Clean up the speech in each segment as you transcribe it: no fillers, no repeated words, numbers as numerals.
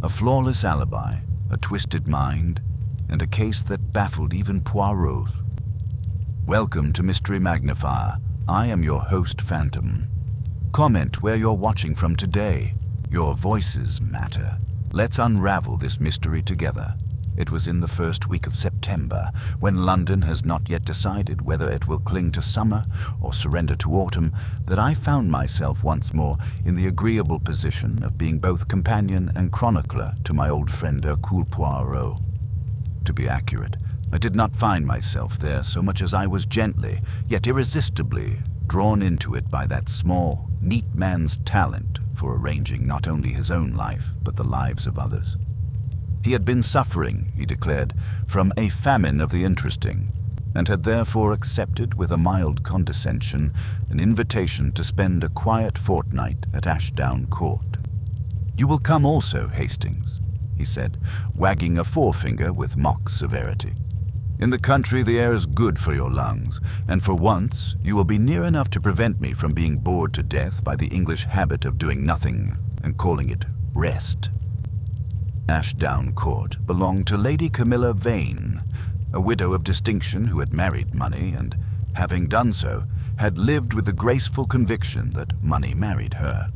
A flawless alibi, a twisted mind, and a case that baffled even Poirot. Welcome to Mystery Magnifier. I am your host, Phantom. Comment where you're watching from today. Your voices matter. Let's unravel this mystery together. It was in the first week of September, when London has not yet decided whether it will cling to summer or surrender to autumn, that I found myself once more in the agreeable position of being both companion and chronicler to my old friend Hercule Poirot. To be accurate, I did not find myself there so much as I was gently, yet irresistibly, drawn into it by that small, neat man's talent for arranging not only his own life, but the lives of others. He had been suffering, he declared, from a famine of the interesting, and had therefore accepted with a mild condescension an invitation to spend a quiet fortnight at Ashdown Court. "You will come also, Hastings," he said, wagging a forefinger with mock severity. "In the country the air is good for your lungs, and for once you will be near enough to prevent me from being bored to death by the English habit of doing nothing and calling it rest." Ashdown Court belonged to Lady Camilla Vane, a widow of distinction who had married money and, having done so, had lived with the graceful conviction that money married her.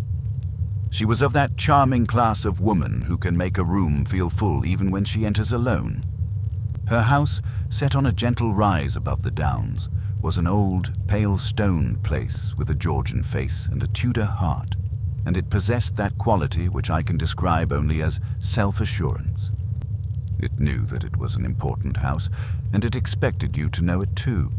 She was of that charming class of woman who can make a room feel full even when she enters alone. Her house, set on a gentle rise above the downs, was an old, pale-stoned place with a Georgian face and a Tudor heart, and it possessed that quality which I can describe only as self-assurance. It knew that it was an important house, and it expected you to know it too.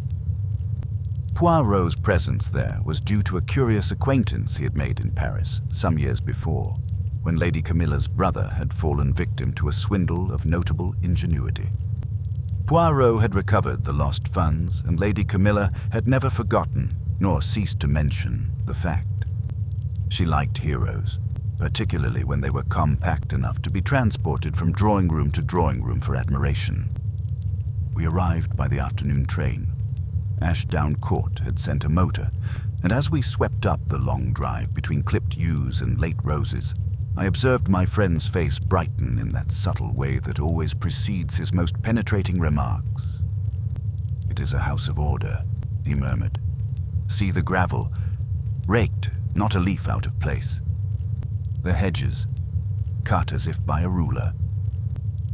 Poirot's presence there was due to a curious acquaintance he had made in Paris some years before, when Lady Camilla's brother had fallen victim to a swindle of notable ingenuity. Poirot had recovered the lost funds, and Lady Camilla had never forgotten nor ceased to mention the fact. She liked heroes, particularly when they were compact enough to be transported from drawing room to drawing room for admiration. We arrived by the afternoon train. Ashdown Court had sent a motor, and as we swept up the long drive between clipped yews and late roses, I observed my friend's face brighten in that subtle way that always precedes his most penetrating remarks. "It is a house of order," he murmured. "See the gravel, raked, not a leaf out of place. The hedges, cut as if by a ruler.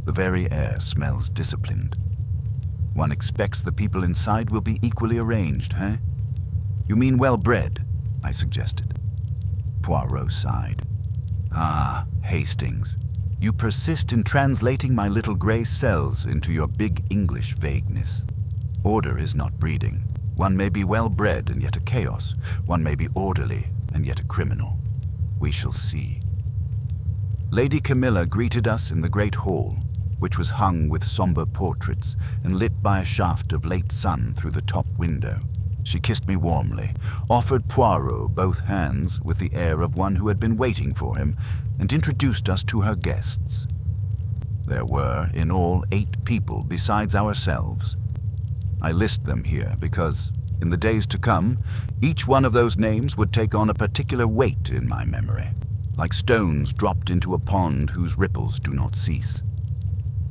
The very air smells disciplined. One expects the people inside will be equally arranged, eh?" "You mean well-bred," I suggested. Poirot sighed. "Ah, Hastings, you persist in translating my little grey cells into your big English vagueness. Order is not breeding. One may be well-bred and yet a chaos. One may be orderly and yet a criminal. We shall see." Lady Camilla greeted us in the great hall, which was hung with somber portraits and lit by a shaft of late sun through the top window. She kissed me warmly, offered Poirot both hands with the air of one who had been waiting for him, and introduced us to her guests. There were, in all, 8 people besides ourselves. I list them here because, in the days to come, each one of those names would take on a particular weight in my memory, like stones dropped into a pond whose ripples do not cease.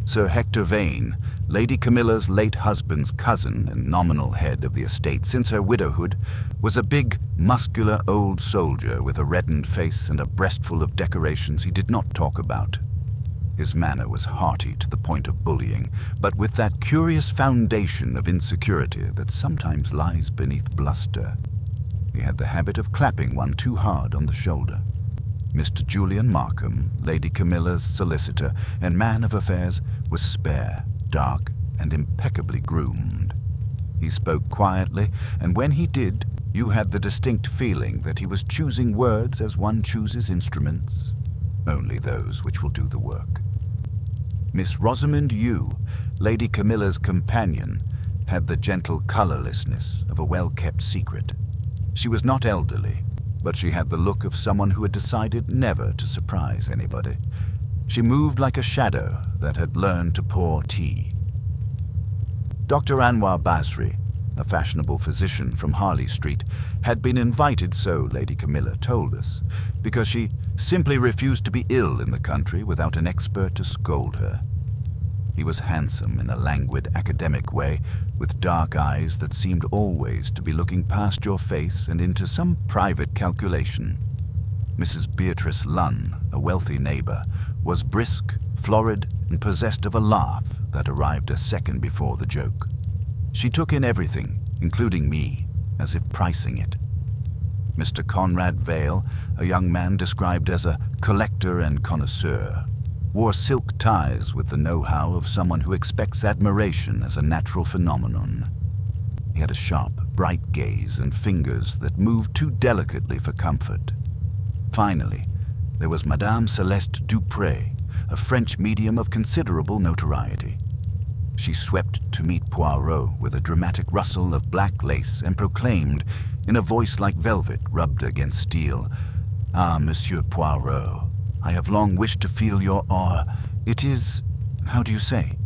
Sir Hector Vane, Lady Camilla's late husband's cousin and nominal head of the estate since her widowhood, was a big, muscular old soldier with a reddened face and a breastful of decorations he did not talk about. His manner was hearty to the point of bullying, but with that curious foundation of insecurity that sometimes lies beneath bluster. He had the habit of clapping one too hard on the shoulder. Mr. Julian Markham, Lady Camilla's solicitor and man of affairs, was spare, dark, and impeccably groomed. He spoke quietly, and when he did, you had the distinct feeling that he was choosing words as one chooses instruments, only those which will do the work. Miss Rosamond Yu, Lady Camilla's companion, had the gentle colorlessness of a well-kept secret. She was not elderly, but she had the look of someone who had decided never to surprise anybody. She moved like a shadow that had learned to pour tea. Dr. Anwar Basri, a fashionable physician from Harley Street, had been invited, so Lady Camilla told us, because she simply refused to be ill in the country without an expert to scold her. He was handsome in a languid academic way, with dark eyes that seemed always to be looking past your face and into some private calculation. Mrs. Beatrice Lunn, a wealthy neighbor, was brisk, florid, and possessed of a laugh that arrived a second before the joke. She took in everything, including me, as if pricing it. Mr. Conrad Vale, a young man described as a collector and connoisseur, wore silk ties with the know-how of someone who expects admiration as a natural phenomenon. He had a sharp, bright gaze and fingers that moved too delicately for comfort. Finally, there was Madame Celeste Dupré, a French medium of considerable notoriety. She swept to meet Poirot with a dramatic rustle of black lace and proclaimed, in a voice like velvet rubbed against steel, "Ah, Monsieur Poirot, I have long wished to feel your awe. It is, how do you say,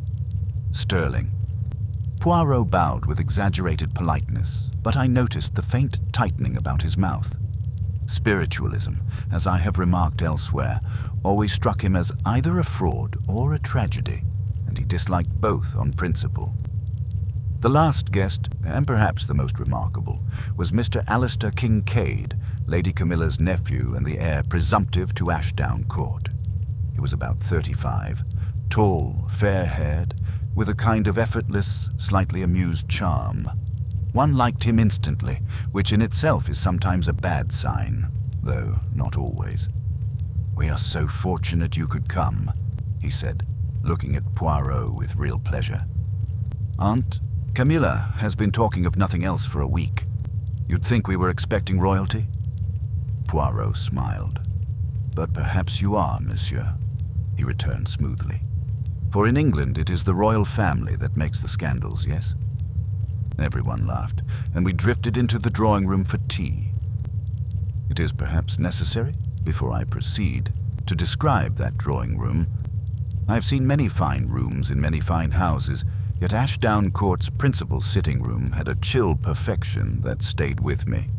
sterling." Poirot bowed with exaggerated politeness, but I noticed the faint tightening about his mouth. Spiritualism, as I have remarked elsewhere, always struck him as either a fraud or a tragedy, and he disliked both on principle. The last guest, and perhaps the most remarkable, was Mr. Alistair Kincaid, Lady Camilla's nephew and the heir presumptive to Ashdown Court. He was about 35, tall, fair-haired, with a kind of effortless, slightly amused charm. One liked him instantly, which in itself is sometimes a bad sign, though not always. "We are so fortunate you could come," he said, looking at Poirot with real pleasure. "Aunt Camilla has been talking of nothing else for a week. You'd think we were expecting royalty?" Poirot smiled. "But perhaps you are, monsieur," he returned smoothly. "For in England it is the royal family that makes the scandals, yes?" Everyone laughed, and we drifted into the drawing room for tea. It is perhaps necessary, before I proceed, to describe that drawing room. I have seen many fine rooms in many fine houses, yet Ashdown Court's principal sitting room had a chill perfection that stayed with me.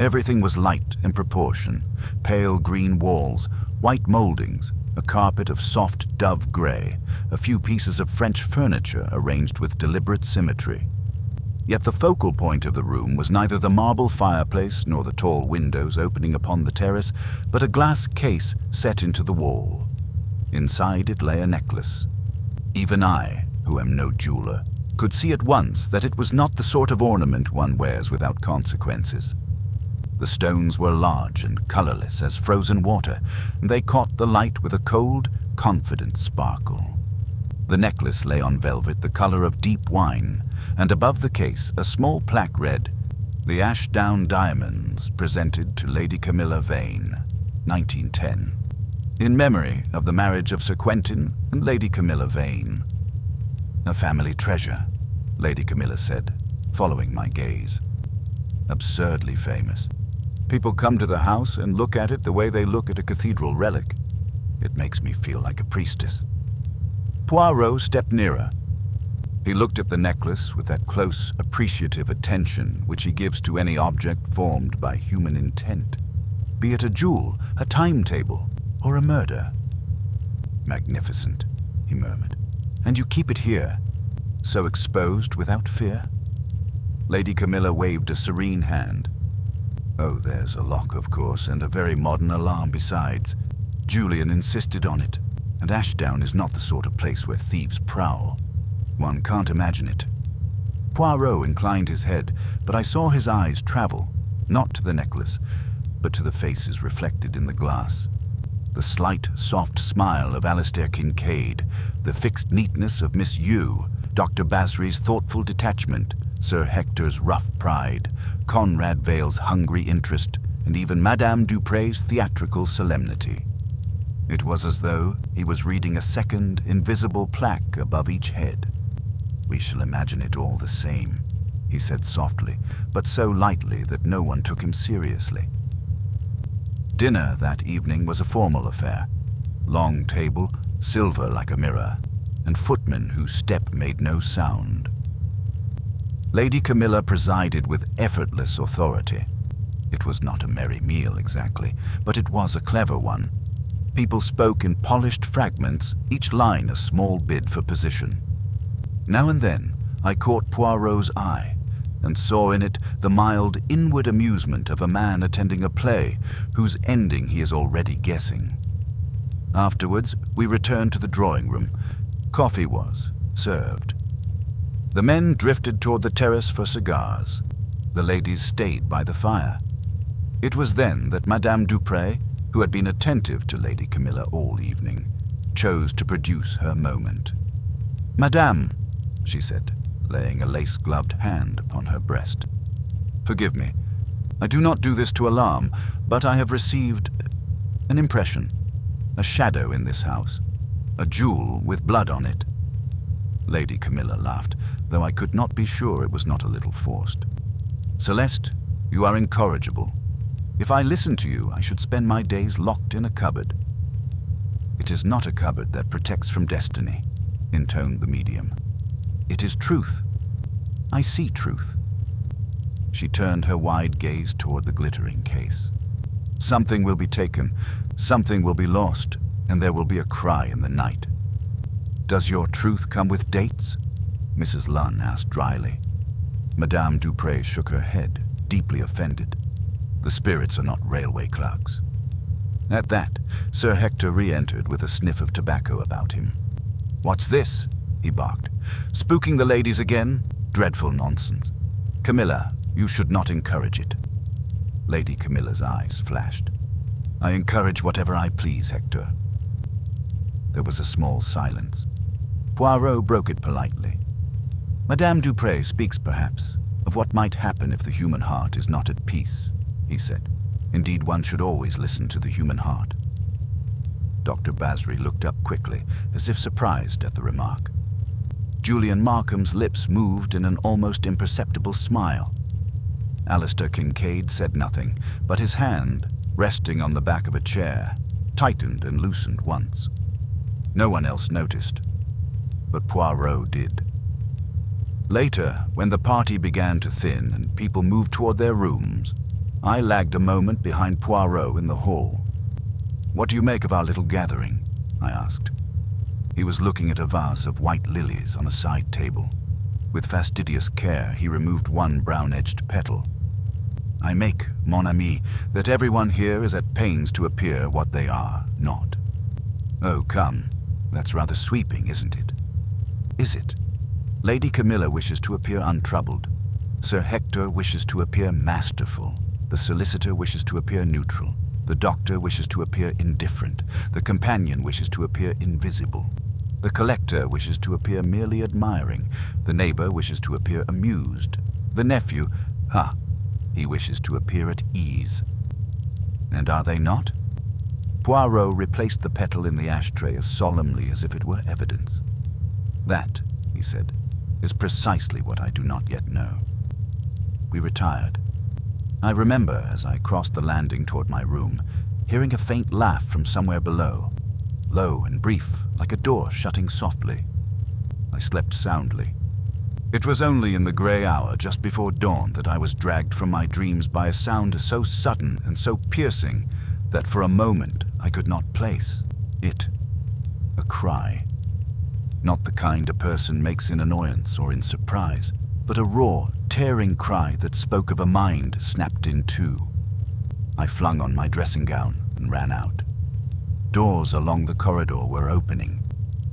Everything was light and proportion, pale green walls, white moldings, a carpet of soft dove gray, a few pieces of French furniture arranged with deliberate symmetry. Yet the focal point of the room was neither the marble fireplace nor the tall windows opening upon the terrace, but a glass case set into the wall. Inside it lay a necklace. Even I, who am no jeweler, could see at once that it was not the sort of ornament one wears without consequences. The stones were large and colorless as frozen water, and they caught the light with a cold, confident sparkle. The necklace lay on velvet the color of deep wine, and above the case a small plaque read, "The Ashdown Diamonds presented to Lady Camilla Vane, 1910, in memory of the marriage of Sir Quentin and Lady Camilla Vane." "A family treasure," Lady Camilla said, following my gaze. "Absurdly famous. People come to the house and look at it the way they look at a cathedral relic. It makes me feel like a priestess." Poirot stepped nearer. He looked at the necklace with that close, appreciative attention which he gives to any object formed by human intent, be it a jewel, a timetable, or a murder. "Magnificent," he murmured. "And you keep it here, so exposed without fear?" Lady Camilla waved a serene hand. "Oh, there's a lock, of course, and a very modern alarm besides. Julian insisted on it, and Ashdown is not the sort of place where thieves prowl. One can't imagine it." Poirot inclined his head, but I saw his eyes travel, not to the necklace, but to the faces reflected in the glass. The slight, soft smile of Alistair Kincaid, the fixed neatness of Miss Yu, Dr. Basry's thoughtful detachment, Sir Hector's rough pride, Conrad Vale's hungry interest, and even Madame Dupré's theatrical solemnity. It was as though he was reading a second, invisible plaque above each head. "We shall imagine it all the same," he said softly, but so lightly that no one took him seriously. Dinner that evening was a formal affair. Long table, silver like a mirror, and footmen whose step made no sound. Lady Camilla presided with effortless authority. It was not a merry meal exactly, but it was a clever one. People spoke in polished fragments, each line a small bid for position. Now and then, I caught Poirot's eye and saw in it the mild inward amusement of a man attending a play whose ending he is already guessing. Afterwards, we returned to the drawing room. Coffee was served. The men drifted toward the terrace for cigars. The ladies stayed by the fire. It was then that Madame Dupre, who had been attentive to Lady Camilla all evening, chose to produce her moment. "Madame," she said, laying a lace-gloved hand upon her breast. "Forgive me. I do not do this to alarm, but I have received an impression, a shadow in this house, a jewel with blood on it." Lady Camilla laughed, though I could not be sure it was not a little forced. "Celeste, you are incorrigible. If I listened to you, I should spend my days locked in a cupboard." "It is not a cupboard that protects from destiny," intoned the medium. "It is truth. I see truth." She turned her wide gaze toward the glittering case. "Something will be taken, something will be lost, and there will be a cry in the night." "Does your truth come with dates?" Mrs. Lunn asked dryly. Madame Dupre shook her head, deeply offended. "The spirits are not railway clerks." At that, Sir Hector re-entered with a sniff of tobacco about him. "What's this?" he barked. "Spooking the ladies again? Dreadful nonsense. Camilla, you should not encourage it." Lady Camilla's eyes flashed. "I encourage whatever I please, Hector." There was a small silence. Poirot broke it politely. "Madame Dupre speaks, perhaps, of what might happen if the human heart is not at peace," he said. "Indeed, one should always listen to the human heart." Dr. Basri looked up quickly, as if surprised at the remark. Julian Markham's lips moved in an almost imperceptible smile. Alistair Kincaid said nothing, but his hand, resting on the back of a chair, tightened and loosened once. No one else noticed, but Poirot did. Later, when the party began to thin and people moved toward their rooms, I lagged a moment behind Poirot in the hall. "What do you make of our little gathering?" I asked. He was looking at a vase of white lilies on a side table. With fastidious care, he removed one brown-edged petal. "I make, mon ami, that everyone here is at pains to appear what they are not." "Oh, come, that's rather sweeping, isn't it?" "Is it? Lady Camilla wishes to appear untroubled. Sir Hector wishes to appear masterful. The solicitor wishes to appear neutral. The doctor wishes to appear indifferent. The companion wishes to appear invisible. The collector wishes to appear merely admiring. The neighbor wishes to appear amused. The nephew, he wishes to appear at ease. And are they not?" Poirot replaced the petal in the ashtray as solemnly as if it were evidence. "That," he said, "is precisely what I do not yet know." We retired. I remember, as I crossed the landing toward my room, hearing a faint laugh from somewhere below, low and brief, like a door shutting softly. I slept soundly. It was only in the grey hour just before dawn that I was dragged from my dreams by a sound so sudden and so piercing that for a moment I could not place it. A cry. Not the kind a person makes in annoyance or in surprise, but a raw, tearing cry that spoke of a mind snapped in two. I flung on my dressing gown and ran out. Doors along the corridor were opening.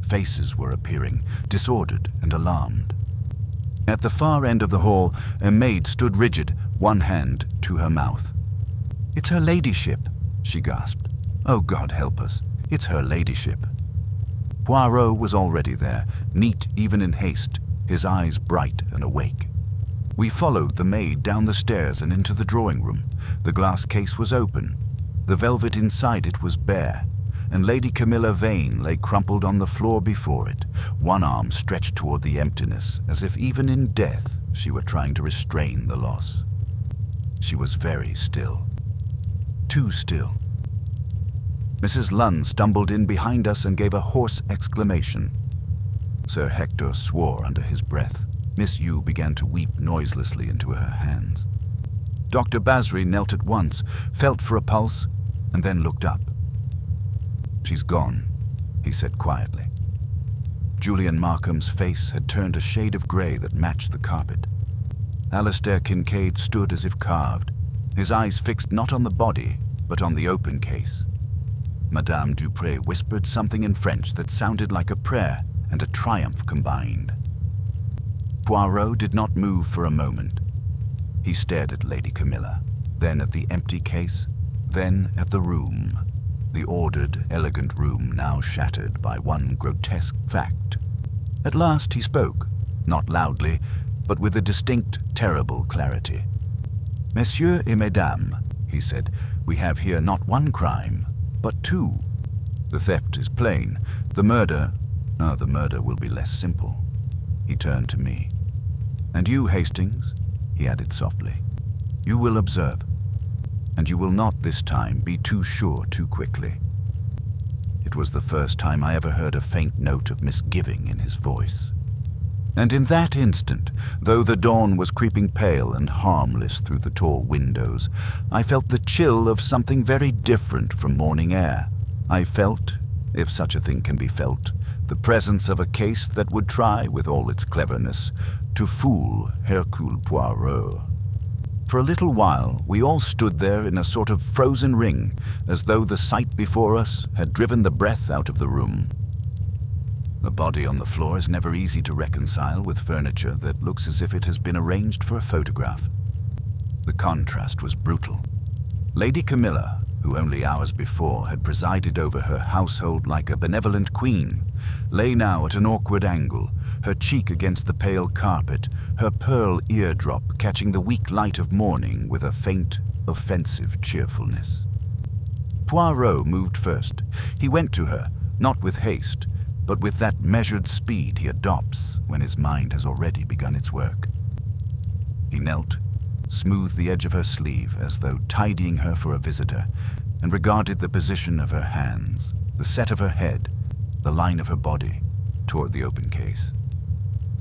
Faces were appearing, disordered and alarmed. At the far end of the hall, a maid stood rigid, one hand to her mouth. "It's her ladyship," she gasped. "Oh, God help us, it's her ladyship." Poirot was already there, neat even in haste, his eyes bright and awake. We followed the maid down the stairs and into the drawing room. The glass case was open. The velvet inside it was bare, and Lady Camilla Vane lay crumpled on the floor before it, one arm stretched toward the emptiness, as if even in death she were trying to restrain the loss. She was very still. Too still. Mrs. Lunn stumbled in behind us and gave a hoarse exclamation. Sir Hector swore under his breath. Miss Yu began to weep noiselessly into her hands. Dr. Basri knelt at once, felt for a pulse, and then looked up. "She's gone," he said quietly. Julian Markham's face had turned a shade of grey that matched the carpet. Alistair Kincaid stood as if carved, his eyes fixed not on the body, but on the open case. Madame Dupré whispered something in French that sounded like a prayer and a triumph combined. Poirot did not move for a moment. He stared at Lady Camilla, then at the empty case, then at the room, the ordered, elegant room now shattered by one grotesque fact. At last he spoke, not loudly, but with a distinct, terrible clarity. "Messieurs et mesdames," he said, "we have here not one crime, but two. The theft is plain. The murder will be less simple." He turned to me. "And you, Hastings," he added softly, "you will observe, and you will not this time be too sure too quickly." It was the first time I ever heard a faint note of misgiving in his voice. And in that instant, though the dawn was creeping pale and harmless through the tall windows, I felt the chill of something very different from morning air. I felt, if such a thing can be felt, the presence of a case that would try, with all its cleverness, to fool Hercule Poirot. For a little while, we all stood there in a sort of frozen ring, as though the sight before us had driven the breath out of the room. The body on the floor is never easy to reconcile with furniture that looks as if it has been arranged for a photograph. The contrast was brutal. Lady Camilla, who only hours before had presided over her household like a benevolent queen, lay now at an awkward angle, her cheek against the pale carpet, her pearl eardrop catching the weak light of morning with a faint, offensive cheerfulness. Poirot moved first. He went to her, not with haste, but with that measured speed he adopts when his mind has already begun its work. He knelt, smoothed the edge of her sleeve as though tidying her for a visitor, and regarded the position of her hands, the set of her head, the line of her body, toward the open case.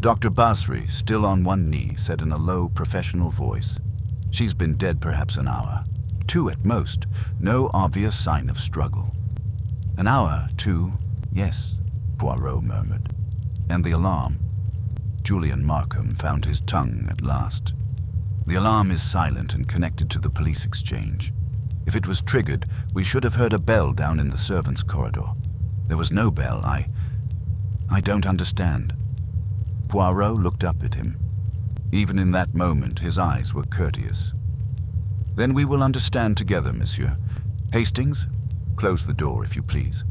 Dr. Basri, still on one knee, said in a low, professional voice, "She's been dead perhaps an hour, 2 at most, no obvious sign of struggle." "An hour, 2, yes," Poirot murmured. "And the alarm?" Julian Markham found his tongue at last. "The alarm is silent and connected to the police exchange. If it was triggered, we should have heard a bell down in the servants' corridor. There was no bell. I don't understand." Poirot looked up at him. Even in that moment, his eyes were courteous. "Then we will understand together, monsieur. Hastings, close the door, if you please.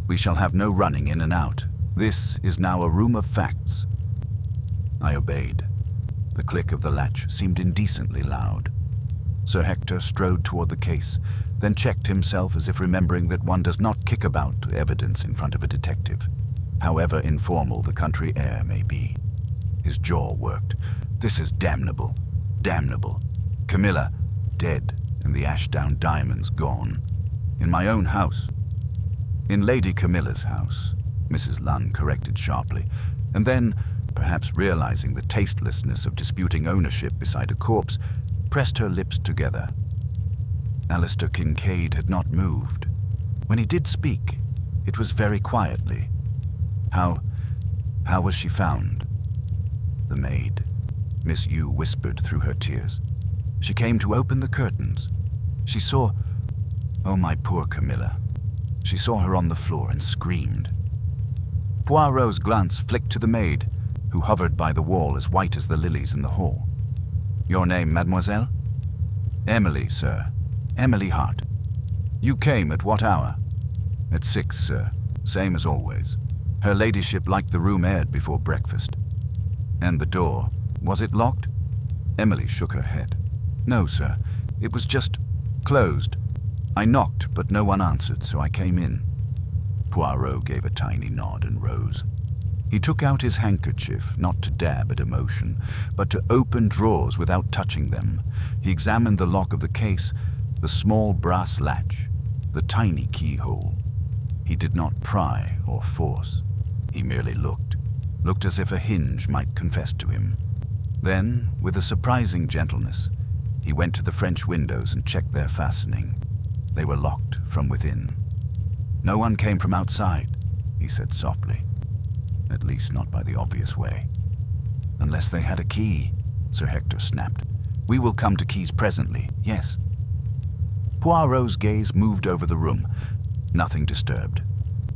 We shall have no running in and out. This is now a room of facts." I obeyed. The click of the latch seemed indecently loud. Sir Hector strode toward the case, then checked himself as if remembering that one does not kick about evidence in front of a detective, however informal the country air may be. His jaw worked. "This is damnable. Damnable. Camilla, dead, and the Ashdown diamonds gone. In my own house." "In Lady Camilla's house," Mrs. Lunn corrected sharply, and then, perhaps realizing the tastelessness of disputing ownership beside a corpse, pressed her lips together. Alistair Kincaid had not moved. When he did speak, it was very quietly. How was she found?" "The maid," Miss Yu whispered through her tears. "She came to open the curtains. She saw... Oh, my poor Camilla. She saw her on the floor and screamed." Poirot's glance flicked to the maid, who hovered by the wall as white as the lilies in the hall. "Your name, mademoiselle?" "Emily, sir. Emily Hart." "You came at what hour?" "At 6, sir. Same as always. Her ladyship liked the room aired before breakfast." "And the door, was it locked?" Emily shook her head. "No, sir. It was just closed. I knocked, but no one answered, so I came in." Poirot gave a tiny nod and rose. He took out his handkerchief, not to dab at emotion, but to open drawers without touching them. He examined the lock of the case, the small brass latch, the tiny keyhole. He did not pry or force. He merely looked as if a hinge might confess to him. Then, with a surprising gentleness, he went to the French windows and checked their fastening. They were locked from within. "No one came from outside," he said softly. "At least not by the obvious way." "Unless they had a key," Sir Hector snapped. "We will come to keys presently, yes." Poirot's gaze moved over the room. Nothing disturbed.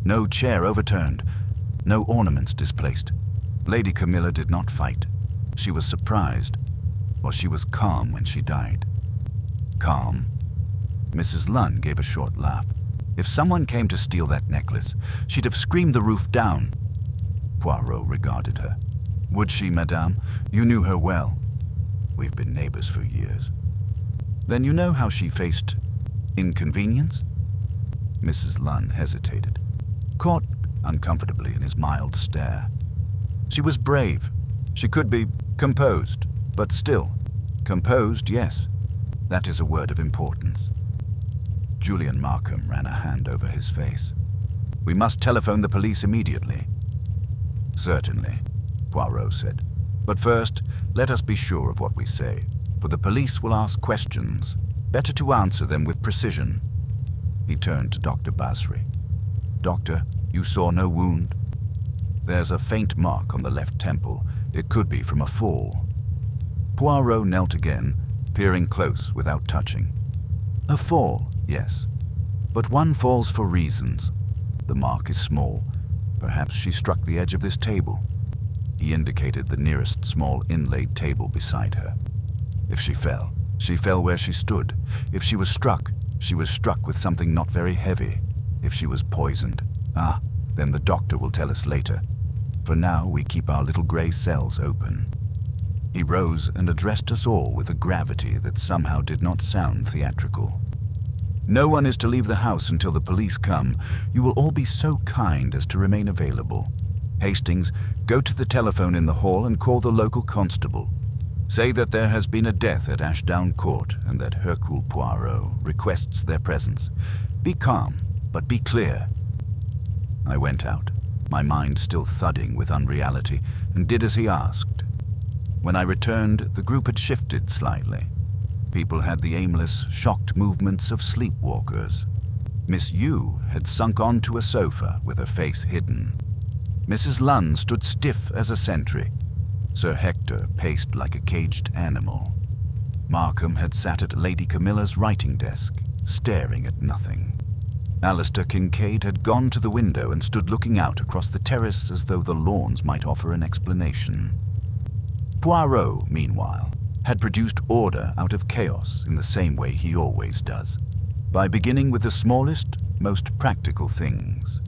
No chair overturned. No ornaments displaced. Lady Camilla did not fight. She was surprised, or she was calm when she died. Calm? Mrs. Lunn gave a short laugh. If someone came to steal that necklace, she'd have screamed the roof down. Poirot regarded her. "Would she, madame? You knew her well." "We've been neighbors for years." "Then you know how she faced inconvenience?" Mrs. Lunn hesitated, caught uncomfortably in his mild stare. "She was brave. She could be composed, but still, composed, yes. That is a word of importance." Julian Markham ran a hand over his face. "We must telephone the police immediately." "Certainly," Poirot said. "But first, let us be sure of what we say, for the police will ask questions. Better to answer them with precision." He turned to Dr. Basri. "Doctor, you saw no wound?" "There's a faint mark on the left temple. It could be from a fall." Poirot knelt again, peering close without touching. "A fall, yes. But one falls for reasons. The mark is small. Perhaps she struck the edge of this table." He indicated the nearest small inlaid table beside her. "If she fell where she stood. If she was struck with something not very heavy. If she was poisoned. Then the doctor will tell us later. For now, we keep our little grey cells open." He rose and addressed us all with a gravity that somehow did not sound theatrical. "No one is to leave the house until the police come. You will all be so kind as to remain available. Hastings, go to the telephone in the hall and call the local constable. Say that there has been a death at Ashdown Court and that Hercule Poirot requests their presence. Be calm, but be clear." I went out, my mind still thudding with unreality, and did as he asked. When I returned, the group had shifted slightly. People had the aimless, shocked movements of sleepwalkers. Miss Yu had sunk onto a sofa with her face hidden. Mrs. Lunn stood stiff as a sentry. Sir Hector paced like a caged animal. Markham had sat at Lady Camilla's writing desk, staring at nothing. Alistair Kincaid had gone to the window and stood looking out across the terrace as though the lawns might offer an explanation. Poirot, meanwhile, had produced order out of chaos in the same way he always does, by beginning with the smallest, most practical things.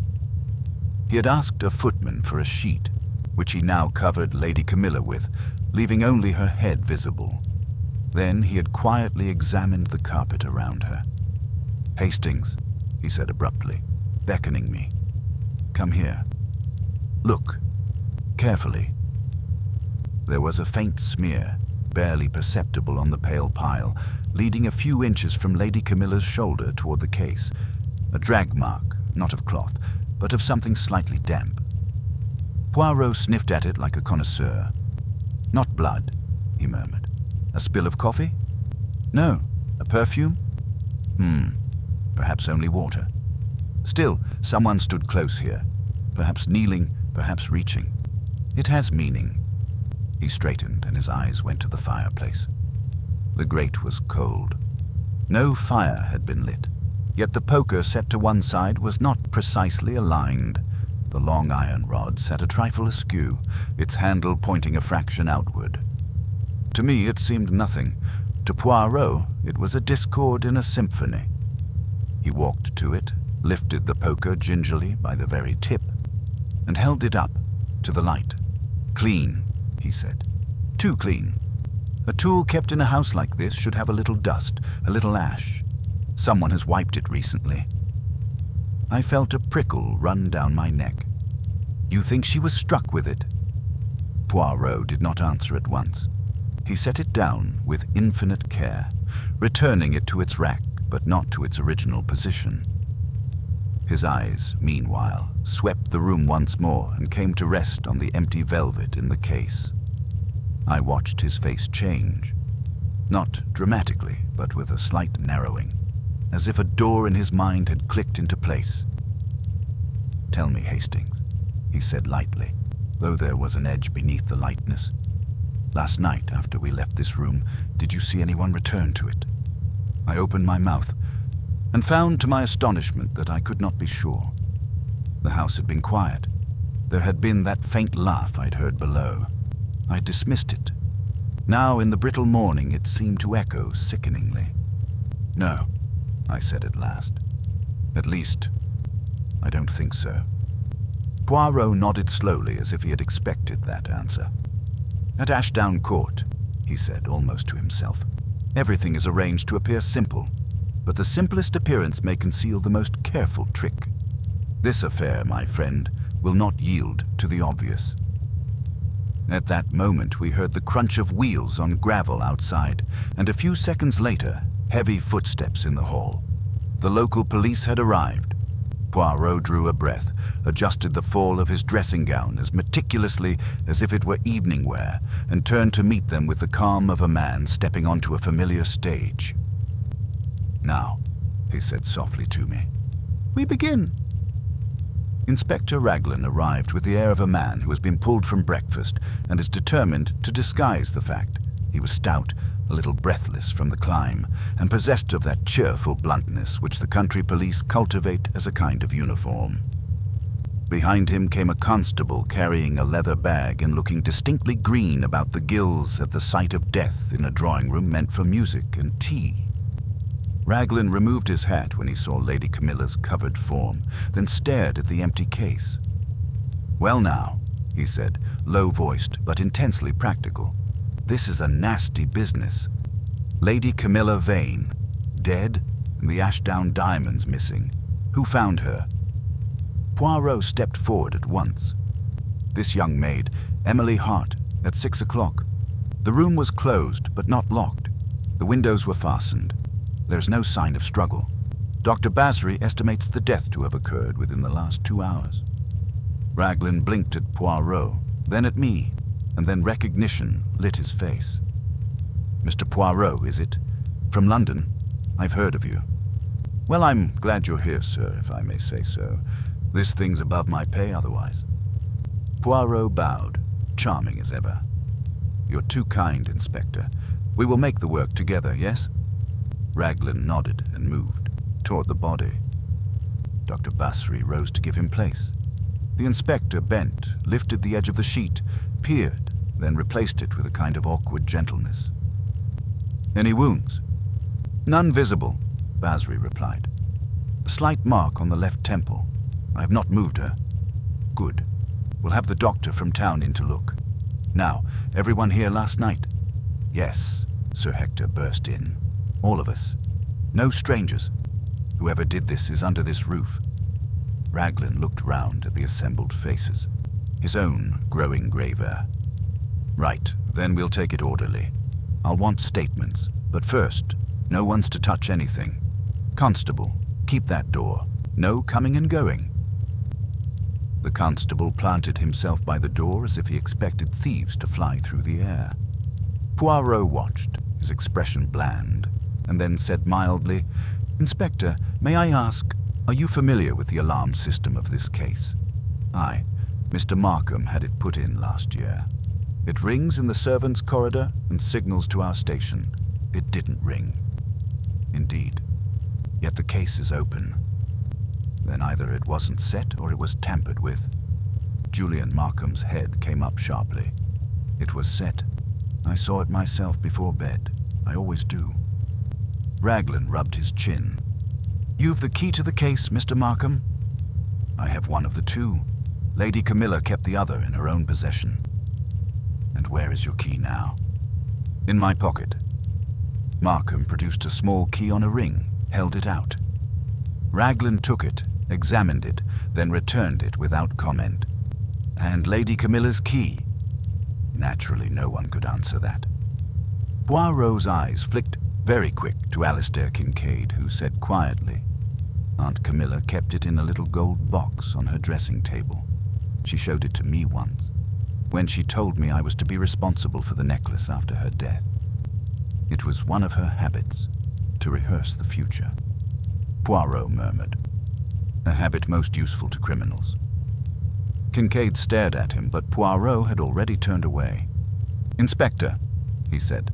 He had asked a footman for a sheet, which he now covered Lady Camilla with, leaving only her head visible. Then he had quietly examined the carpet around her. "Hastings," he said abruptly, beckoning me. "Come here. Look, carefully." There was a faint smear, barely perceptible on the pale pile, leading a few inches from Lady Camilla's shoulder toward the case. A drag mark, not of cloth, but of something slightly damp. Poirot sniffed at it like a connoisseur. "Not blood," he murmured. "A spill of coffee? No. A perfume? Perhaps only water. Still, someone stood close here. Perhaps kneeling, perhaps reaching. It has meaning." He straightened and his eyes went to the fireplace. The grate was cold. No fire had been lit, yet the poker set to one side was not precisely aligned. The long iron rod sat a trifle askew, its handle pointing a fraction outward. To me it seemed nothing. To Poirot it was a discord in a symphony. He walked to it, lifted the poker gingerly by the very tip, and held it up to the light. "Clean," he said. "Too clean. A tool kept in a house like this should have a little dust, a little ash. Someone has wiped it recently." I felt a prickle run down my neck. "You think she was struck with it?" Poirot did not answer at once. He set it down with infinite care, returning it to its rack, but not to its original position. His eyes, meanwhile, swept the room once more and came to rest on the empty velvet in the case. I watched his face change. Not dramatically, but with a slight narrowing, as if a door in his mind had clicked into place. "Tell me, Hastings," he said lightly, though there was an edge beneath the lightness. "Last night, after we left this room, did you see anyone return to it?" I opened my mouth and found to my astonishment that I could not be sure. The house had been quiet. There had been that faint laugh I'd heard below. I dismissed it. Now, in the brittle morning, it seemed to echo sickeningly. "No," I said at last. "At least, I don't think so." Poirot nodded slowly as if he had expected that answer. "At Ashdown Court," he said, almost to himself, "everything is arranged to appear simple, but the simplest appearance may conceal the most careful trick. This affair, my friend, will not yield to the obvious." At that moment, we heard the crunch of wheels on gravel outside, and a few seconds later, heavy footsteps in the hall. The local police had arrived. Poirot drew a breath, adjusted the fall of his dressing gown as meticulously as if it were evening wear, and turned to meet them with the calm of a man stepping onto a familiar stage. "Now," he said softly to me, "we begin." Inspector Raglan arrived with the air of a man who has been pulled from breakfast and is determined to disguise the fact. He was stout, a little breathless from the climb, and possessed of that cheerful bluntness which the country police cultivate as a kind of uniform. Behind him came a constable carrying a leather bag and looking distinctly green about the gills at the sight of death in a drawing room meant for music and tea. Raglan removed his hat when he saw Lady Camilla's covered form, then stared at the empty case. "Well now," he said, low-voiced but intensely practical, "this is a nasty business. Lady Camilla Vane, dead, and the Ashdown diamonds missing. Who found her?" Poirot stepped forward at once. "This young maid, Emily Hart, at 6 o'clock. The room was closed but not locked. The windows were fastened. There's no sign of struggle. Dr. Basri estimates the death to have occurred within the last 2 hours." Raglan blinked at Poirot, then at me, and then recognition lit his face. "Mr. Poirot, is it? From London? I've heard of you." "Well, I'm glad you're here, sir, if I may say so. This thing's above my pay otherwise." Poirot bowed, charming as ever. "You're too kind, Inspector. We will make the work together, yes?" Raglan nodded and moved toward the body. Dr. Basri rose to give him place. The inspector bent, lifted the edge of the sheet, peered, then replaced it with a kind of awkward gentleness. "Any wounds?" "None visible," Basri replied. "A slight mark on the left temple. I have not moved her." "Good. We'll have the doctor from town in to look. Now, everyone here last night?" "Yes," Sir Hector burst in. "All of us. No strangers. Whoever did this is under this roof." Raglan looked round at the assembled faces, his own growing graver. "Right, then we'll take it orderly. I'll want statements, but first, no one's to touch anything. Constable, keep that door. No coming and going." The constable planted himself by the door as if he expected thieves to fly through the air. Poirot watched, his expression bland, and then said mildly, "Inspector, may I ask, are you familiar with the alarm system of this case?" "Aye, Mr. Markham had it put in last year. It rings in the servants' corridor and signals to our station. It didn't ring." "Indeed. Yet the case is open. Then either it wasn't set or it was tampered with." Julian Markham's head came up sharply. "It was set. I saw it myself before bed. I always do." Raglan rubbed his chin. "You've the key to the case, Mr. Markham?" "I have one of the two. Lady Camilla kept the other in her own possession." "And where is your key now?" "In my pocket." Markham produced a small key on a ring, held it out. Raglan took it, examined it, then returned it without comment. "And Lady Camilla's key?" Naturally, no one could answer that. Poirot's eyes flicked very quick to Alistair Kincaid, who said quietly, "Aunt Camilla kept it in a little gold box on her dressing table. She showed it to me once." when she told me I was to be responsible for the necklace after her death. It was one of her habits to rehearse the future. Poirot murmured, a habit most useful to criminals. Kincaid stared at him, but Poirot had already turned away. "Inspector," he said,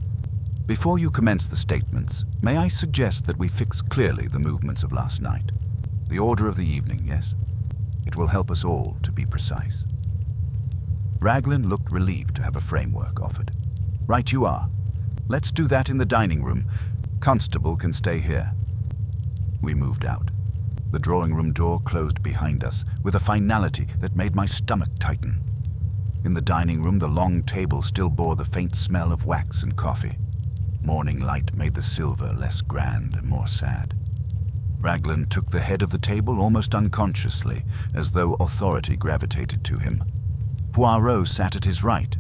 "before you commence the statements, may I suggest that we fix clearly the movements of last night? The order of the evening, yes? It will help us all to be precise." Raglan looked relieved to have a framework offered. "Right you are. Let's do that in the dining room. Constable can stay here." We moved out. The drawing room door closed behind us with a finality that made my stomach tighten. In the dining room, the long table still bore the faint smell of wax and coffee. Morning light made the silver less grand and more sad. Raglan took the head of the table almost unconsciously, as though authority gravitated to him. Poirot sat at his right.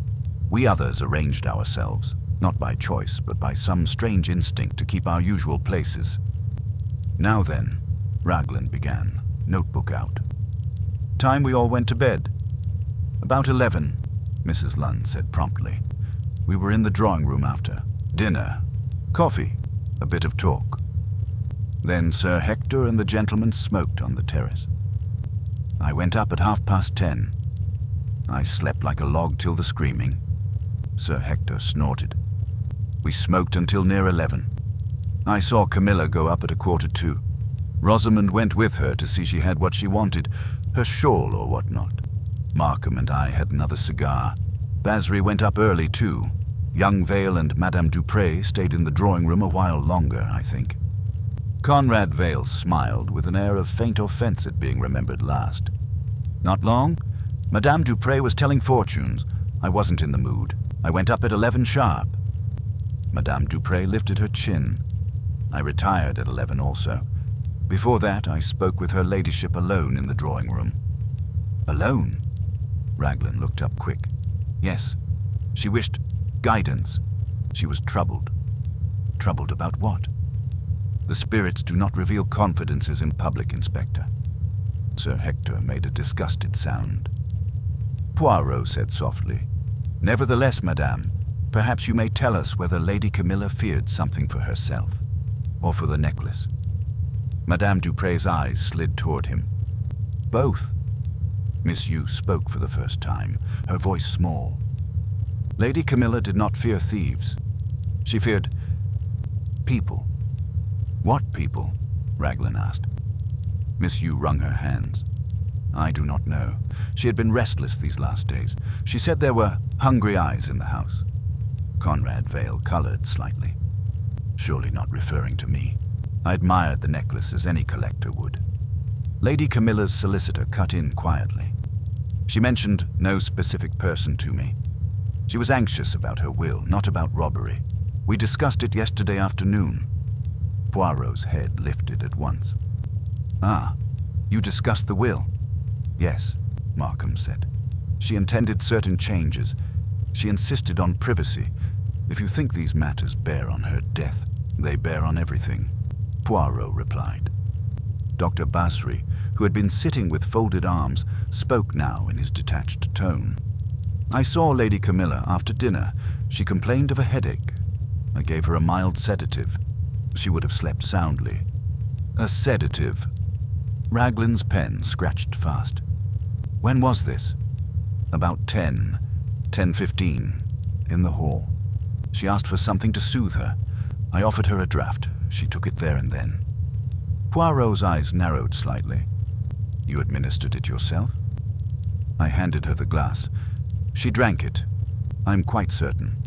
We others arranged ourselves, not by choice, but by some strange instinct to keep our usual places. "Now then," Raglan began, notebook out. "Time we all went to bed." "About 11, Mrs. Lunn said promptly. "We were in the drawing room after. Dinner, coffee, a bit of talk. Then Sir Hector and the gentlemen smoked on the terrace. I went up at 10:30. I slept like a log till the screaming. Sir Hector snorted. We smoked until near 11. I saw Camilla go up at 1:45. Rosamond went with her to see she had what she wanted, her shawl or whatnot. Markham and I had another cigar. Basri went up early too. Young Vale and Madame Dupré stayed in the drawing room a while longer, I think." Conrad Vale smiled with an air of faint offense at being remembered last. "Not long. Madame Dupré was telling fortunes. I wasn't in the mood. I went up at 11 sharp. Madame Dupré lifted her chin. I retired at 11 also. Before that, I spoke with her ladyship alone in the drawing room." "Alone?" Raglan looked up quick. "Yes. She wished guidance. She was troubled." "Troubled about what?" "The spirits do not reveal confidences in public, Inspector." Sir Hector made a disgusted sound. Poirot said softly, "Nevertheless, madame, perhaps you may tell us whether Lady Camilla feared something for herself, or for the necklace." Madame Dupré's eyes slid toward him. "Both." Miss Yu spoke for the first time, her voice small. "Lady Camilla did not fear thieves. She feared people." "What people?" Raglan asked. Miss Yu wrung her hands. "I do not know. She had been restless these last days. She said there were hungry eyes in the house." Conrad Vale colored slightly. Surely not referring to me. I admired the necklace as any collector would. Lady Camilla's solicitor cut in quietly. She mentioned no specific person to me. She was anxious about her will, not about robbery. We discussed it yesterday afternoon. Poirot's head lifted at once. "Ah, you discussed the will?" "Yes," Markham said. "She intended certain changes. She insisted on privacy. If you think these matters bear on her death, they bear on everything," Poirot replied. Dr. Basri, who had been sitting with folded arms, spoke now in his detached tone. "I saw Lady Camilla after dinner. She complained of a headache. I gave her a mild sedative. She would have slept soundly." "A sedative." Raglan's pen scratched fast. "When was this?" "About 10:15, in the hall. She asked for something to soothe her. I offered her a draught. She took it there and then." Poirot's eyes narrowed slightly. "You administered it yourself?" "I handed her the glass. She drank it. I'm quite certain."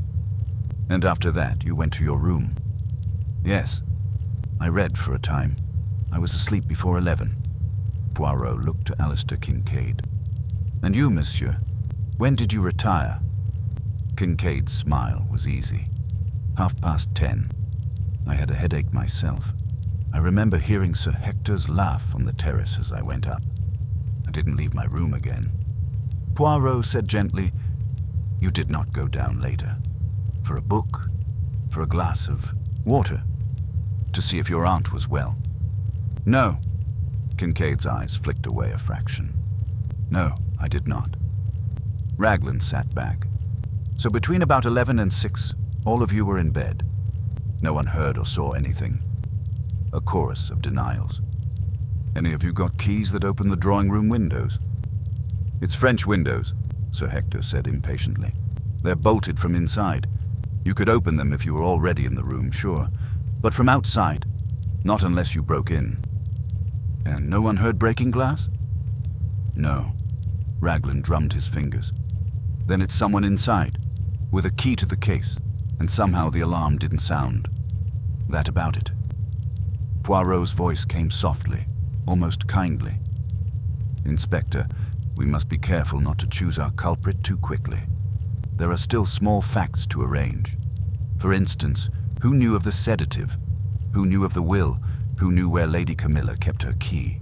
"And after that, you went to your room?" "Yes. I read for a time. I was asleep before 11. Poirot looked to Alistair Kincaid. "And you, monsieur, when did you retire?" Kincaid's smile was easy. 10:30. I had a headache myself. I remember hearing Sir Hector's laugh on the terrace as I went up. I didn't leave my room again. Poirot said gently, "You did not go down later. For a book? For a glass of water? To see if your aunt was well?" "No." Kincaid's eyes flicked away a fraction. "No, I did not." Raglan sat back. So between about 11 and 6, all of you were in bed. No one heard or saw anything. A chorus of denials. Any of you got keys that open the drawing room windows? It's French windows, Sir Hector said impatiently. They're bolted from inside. You could open them if you were already in the room, sure. But from outside, not unless you broke in. And no one heard breaking glass? No. Raglan drummed his fingers. Then it's someone inside, with a key to the case, and somehow the alarm didn't sound. That about it. Poirot's voice came softly, almost kindly. Inspector, we must be careful not to choose our culprit too quickly. There are still small facts to arrange. For instance, who knew of the sedative? Who knew of the will? Who knew where Lady Camilla kept her key?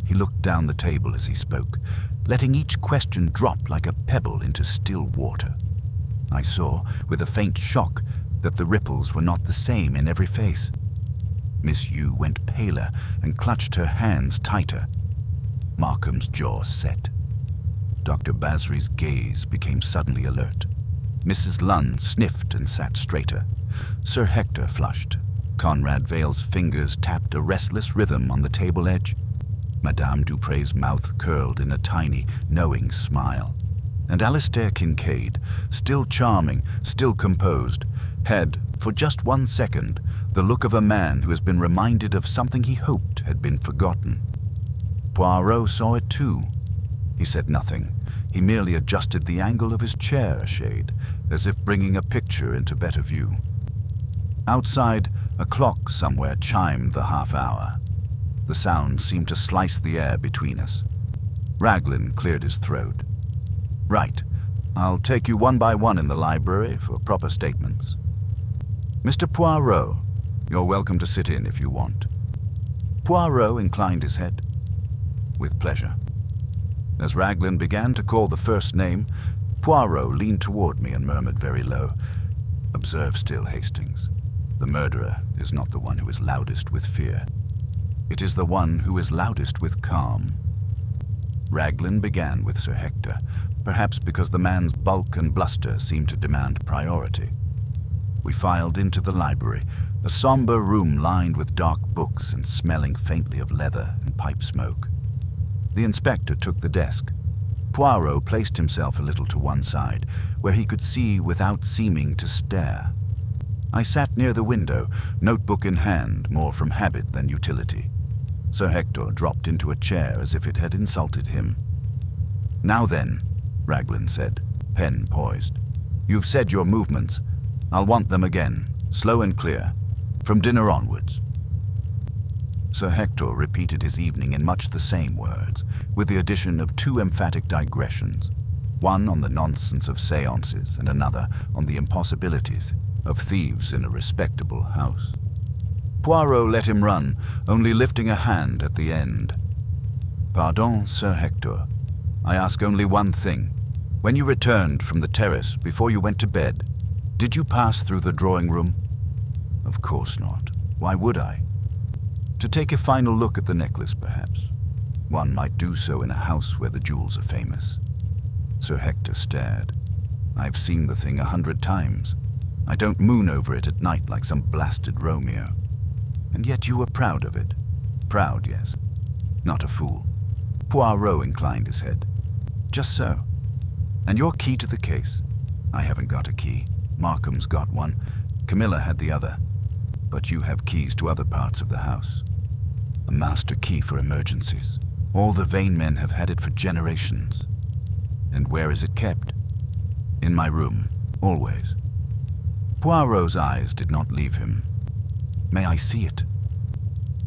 He looked down the table as he spoke, letting each question drop like a pebble into still water. I saw, with a faint shock, that the ripples were not the same in every face. Miss Yu went paler and clutched her hands tighter. Markham's jaw set. Dr. Basri's gaze became suddenly alert. Mrs. Lunn sniffed and sat straighter. Sir Hector flushed. Conrad Vale's fingers tapped a restless rhythm on the table edge. Madame Dupre's mouth curled in a tiny, knowing smile. And Alistair Kincaid, still charming, still composed, had, for just 1 second, the look of a man who has been reminded of something he hoped had been forgotten. Poirot saw it too. He said nothing. He merely adjusted the angle of his chair a shade, as if bringing a picture into better view. Outside, a clock somewhere chimed the half-hour. The sound seemed to slice the air between us. Raglan cleared his throat. Right. I'll take you one by one in the library for proper statements. Mr. Poirot, you're welcome to sit in if you want. Poirot inclined his head. With pleasure. As Raglan began to call the first name, Poirot leaned toward me and murmured very low, "Observe still, Hastings. The murderer is not the one who is loudest with fear. It is the one who is loudest with calm." Raglan began with Sir Hector, perhaps because the man's bulk and bluster seemed to demand priority. We filed into the library, a somber room lined with dark books and smelling faintly of leather and pipe smoke. The inspector took the desk. Poirot placed himself a little to one side, where he could see without seeming to stare. I sat near the window, notebook in hand, more from habit than utility. Sir Hector dropped into a chair as if it had insulted him. "Now then," Raglan said, pen poised. "You've said your movements. I'll want them again, slow and clear, from dinner onwards." Sir Hector repeated his evening in much the same words, with the addition of 2 emphatic digressions, one on the nonsense of séances and another on the impossibilities of thieves in a respectable house. Poirot let him run, only lifting a hand at the end. "Pardon, Sir Hector. I ask only one thing. When you returned from the terrace before you went to bed, did you pass through the drawing room?" "Of course not. Why would I?" "To take a final look at the necklace, perhaps. One might do so in a house where the jewels are famous." Sir Hector stared. "I've seen the thing 100 times. I don't moon over it at night like some blasted Romeo. And yet you were proud of it. Proud, yes. Not a fool." Poirot inclined his head. "Just so. And your key to the case?" "I haven't got a key. Markham's got one. Camilla had the other. But you have keys to other parts of the house. A master key for emergencies. All the Vane men have had it for generations. And where is it kept?" "In my room, always." Poirot's eyes did not leave him. "May I see it?"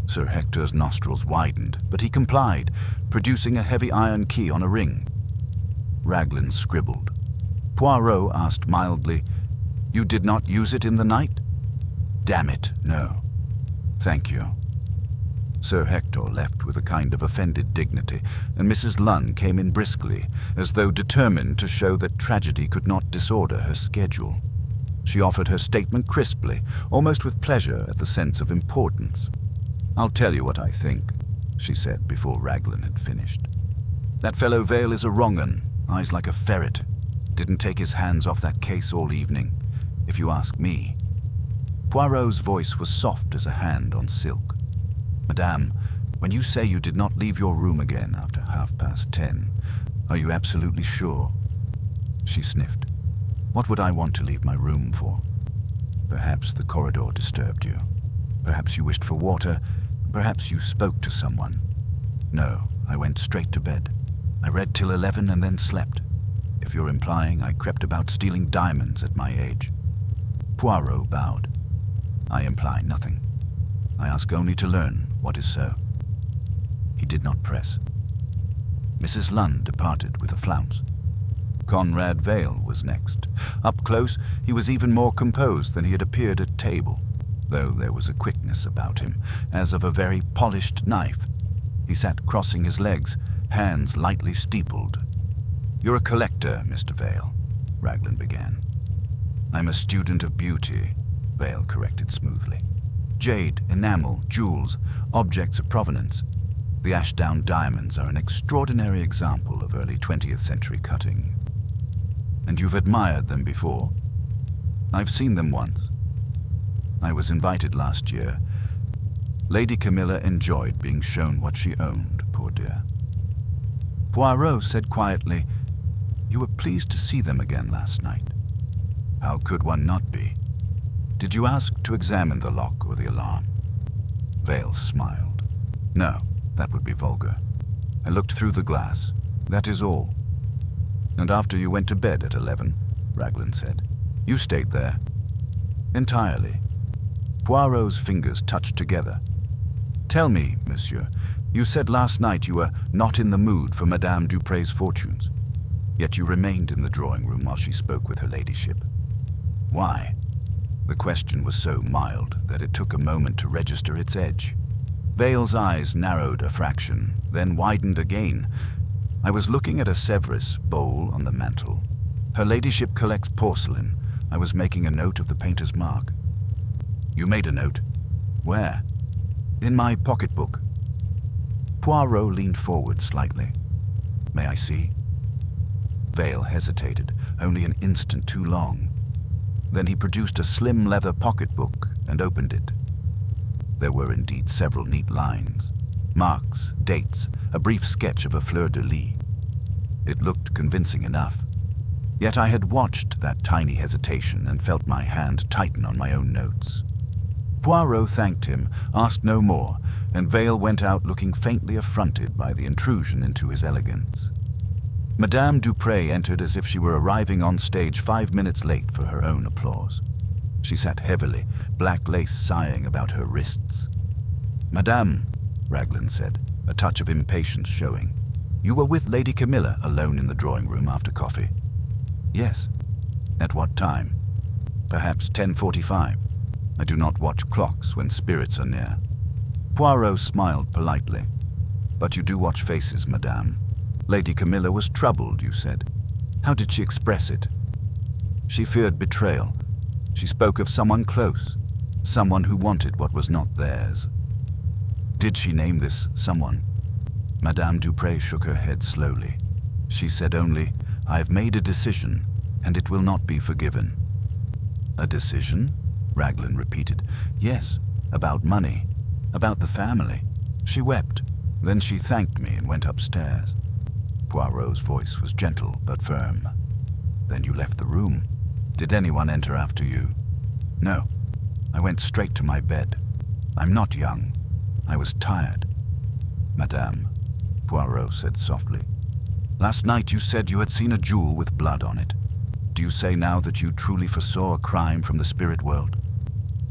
Sir Hector's nostrils widened, but he complied, producing a heavy iron key on a ring. Raglan scribbled. Poirot asked mildly, "You did not use it in the night?" "Damn it, no." "Thank you." Sir Hector left with a kind of offended dignity, and Mrs. Lunn came in briskly, as though determined to show that tragedy could not disorder her schedule. She offered her statement crisply, almost with pleasure at the sense of importance. "I'll tell you what I think," she said before Raglan had finished. "That fellow Vale is a wrong 'un, Eyes like a ferret. Didn't take his hands off that case all evening, if you ask me. Poirot's voice was soft as a hand on silk. Madame, when you say you did not leave your room again after 10:30, are you absolutely sure? She sniffed. What would I want to leave my room for? Perhaps the corridor disturbed you. Perhaps you wished for water. Perhaps you spoke to someone. No, I went straight to bed. I read till 11 and then slept. If you're implying I crept about stealing diamonds at my age. Poirot bowed. I imply nothing. I ask only to learn what is so. He did not press. Mrs. Lund departed with a flounce. Conrad Vale was next. Up close, he was even more composed than he had appeared at table, though there was a quickness about him, as of a very polished knife. He sat crossing his legs, hands lightly steepled. You're a collector, Mr. Vale, Raglan began. I'm a student of beauty, Vale corrected smoothly. Jade, enamel, jewels, objects of provenance. The Ashdown diamonds are an extraordinary example of early 20th century cutting. And you've admired them before? I've seen them once. I was invited last year. Lady Camilla enjoyed being shown what she owned, poor dear. Poirot said quietly, You were pleased to see them again last night. How could one not be? Did you ask to examine the lock or the alarm? Vale smiled. No, that would be vulgar. I looked through the glass. That is all. And after you went to bed at 11, Raglan said, you stayed there. Entirely. Poirot's fingers touched together. Tell me, monsieur, you said last night you were not in the mood for Madame Dupre's fortunes. Yet you remained in the drawing room while she spoke with her ladyship. Why? The question was so mild that it took a moment to register its edge. Vale's eyes narrowed a fraction, then widened again. I was looking at a Sevres bowl on the mantel. Her ladyship collects porcelain. I was making a note of the painter's mark. You made a note? Where? In my pocketbook. Poirot leaned forward slightly. May I see? Vale hesitated, only an instant too long. Then he produced a slim leather pocketbook and opened it. There were indeed several neat lines, marks, dates, a brief sketch of a fleur-de-lis. It looked convincing enough. Yet I had watched that tiny hesitation and felt my hand tighten on my own notes. Poirot thanked him, asked no more, and Vale went out looking faintly affronted by the intrusion into his elegance. Madame Dupre entered as if she were arriving on stage 5 minutes late for her own applause. She sat heavily, black lace sighing about her wrists. Madame, Raglan said, a touch of impatience showing, you were with Lady Camilla alone in the drawing room after coffee? Yes. At what time? Perhaps 10:45. I do not watch clocks when spirits are near. Poirot smiled politely. But you do watch faces, madame. Lady Camilla was troubled, you said. How did she express it? She feared betrayal. She spoke of someone close, someone who wanted what was not theirs. Did she name this someone? Madame Dupre shook her head slowly. She said only, I have made a decision, and it will not be forgiven. A decision? Raglan repeated. Yes, about money, about the family. She wept. Then she thanked me and went upstairs. Poirot's voice was gentle but firm. Then you left the room. Did anyone enter after you? No. I went straight to my bed. I'm not young. I was tired. Madame, Poirot said softly. Last night you said you had seen a jewel with blood on it. Do you say now that you truly foresaw a crime from the spirit world?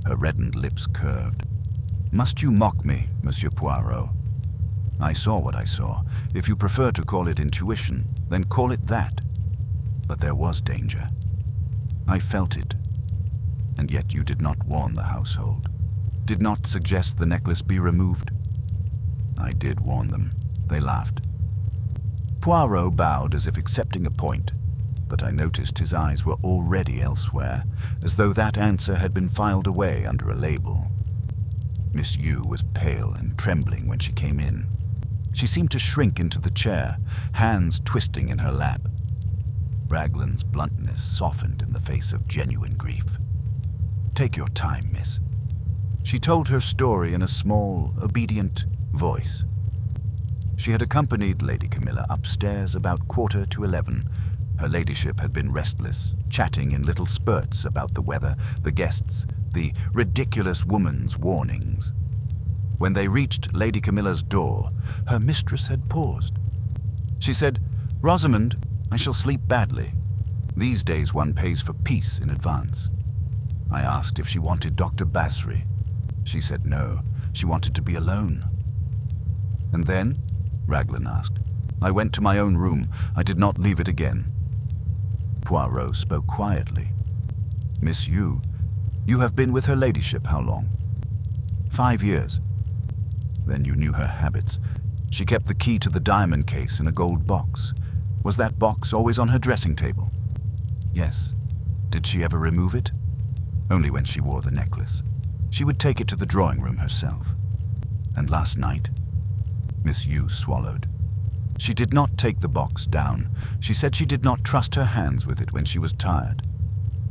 Her reddened lips curved. Must you mock me, Monsieur Poirot? I saw what I saw. If you prefer to call it intuition, then call it that. But there was danger. I felt it. And yet you did not warn the household. Did not suggest the necklace be removed. I did warn them. They laughed. Poirot bowed as if accepting a point, but I noticed his eyes were already elsewhere, as though that answer had been filed away under a label. Miss Yu was pale and trembling when she came in. She seemed to shrink into the chair, hands twisting in her lap. Raglan's bluntness softened in the face of genuine grief. "Take your time, miss." She told her story in a small, obedient voice. She had accompanied Lady Camilla upstairs about 11:15. Her ladyship had been restless, chatting in little spurts about the weather, the guests, the ridiculous woman's warnings. When they reached Lady Camilla's door, her mistress had paused. She said, "Rosamond, I shall sleep badly. These days one pays for peace in advance." I asked if she wanted Dr. Basri. She said no, she wanted to be alone. "And then?" Raglan asked. "I went to my own room. I did not leave it again." Poirot spoke quietly. "Miss you have been with her ladyship how long?" 5 years. "Then you knew her habits. She kept the key to the diamond case in a gold box. Was that box always on her dressing table?" "Yes." "Did she ever remove it?" "Only when she wore the necklace. She would take it to the drawing room herself." "And last night?" Miss Yu swallowed. "She did not take the box down. She said she did not trust her hands with it when she was tired."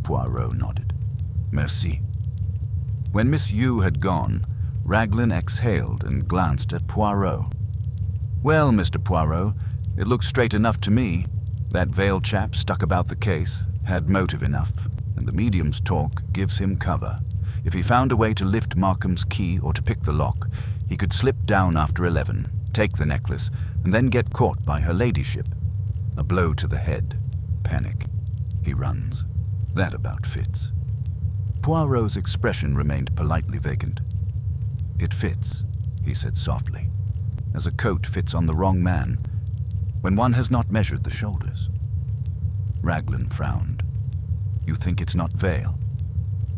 Poirot nodded. "Merci." When Miss Yu had gone, Raglan exhaled and glanced at Poirot. "Well, Mr. Poirot, it looks straight enough to me. That veiled chap stuck about the case, had motive enough, and the medium's talk gives him cover. If he found a way to lift Markham's key or to pick the lock, he could slip down after 11, take the necklace, and then get caught by her ladyship. A blow to the head. Panic. He runs. That about fits." Poirot's expression remained politely vacant. "It fits," he said softly, "as a coat fits on the wrong man, when one has not measured the shoulders." Raglan frowned. "You think it's not veil?"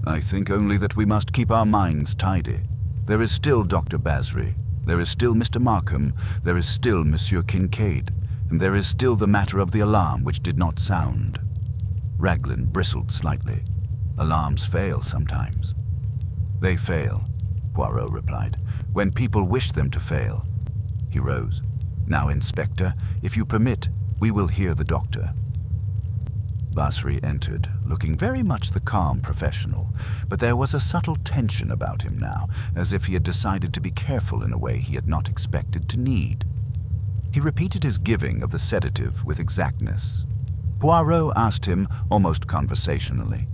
"I think only that we must keep our minds tidy. There is still Dr. Basri, there is still Mr. Markham, there is still Monsieur Kincaid, and there is still the matter of the alarm which did not sound." Raglan bristled slightly. "Alarms fail sometimes." "They fail," Poirot replied, "when people wish them to fail." He rose. "Now, Inspector, if you permit, we will hear the doctor." Basri entered, looking very much the calm professional, but there was a subtle tension about him now, as if he had decided to be careful in a way he had not expected to need. He repeated his giving of the sedative with exactness. Poirot asked him, almost conversationally,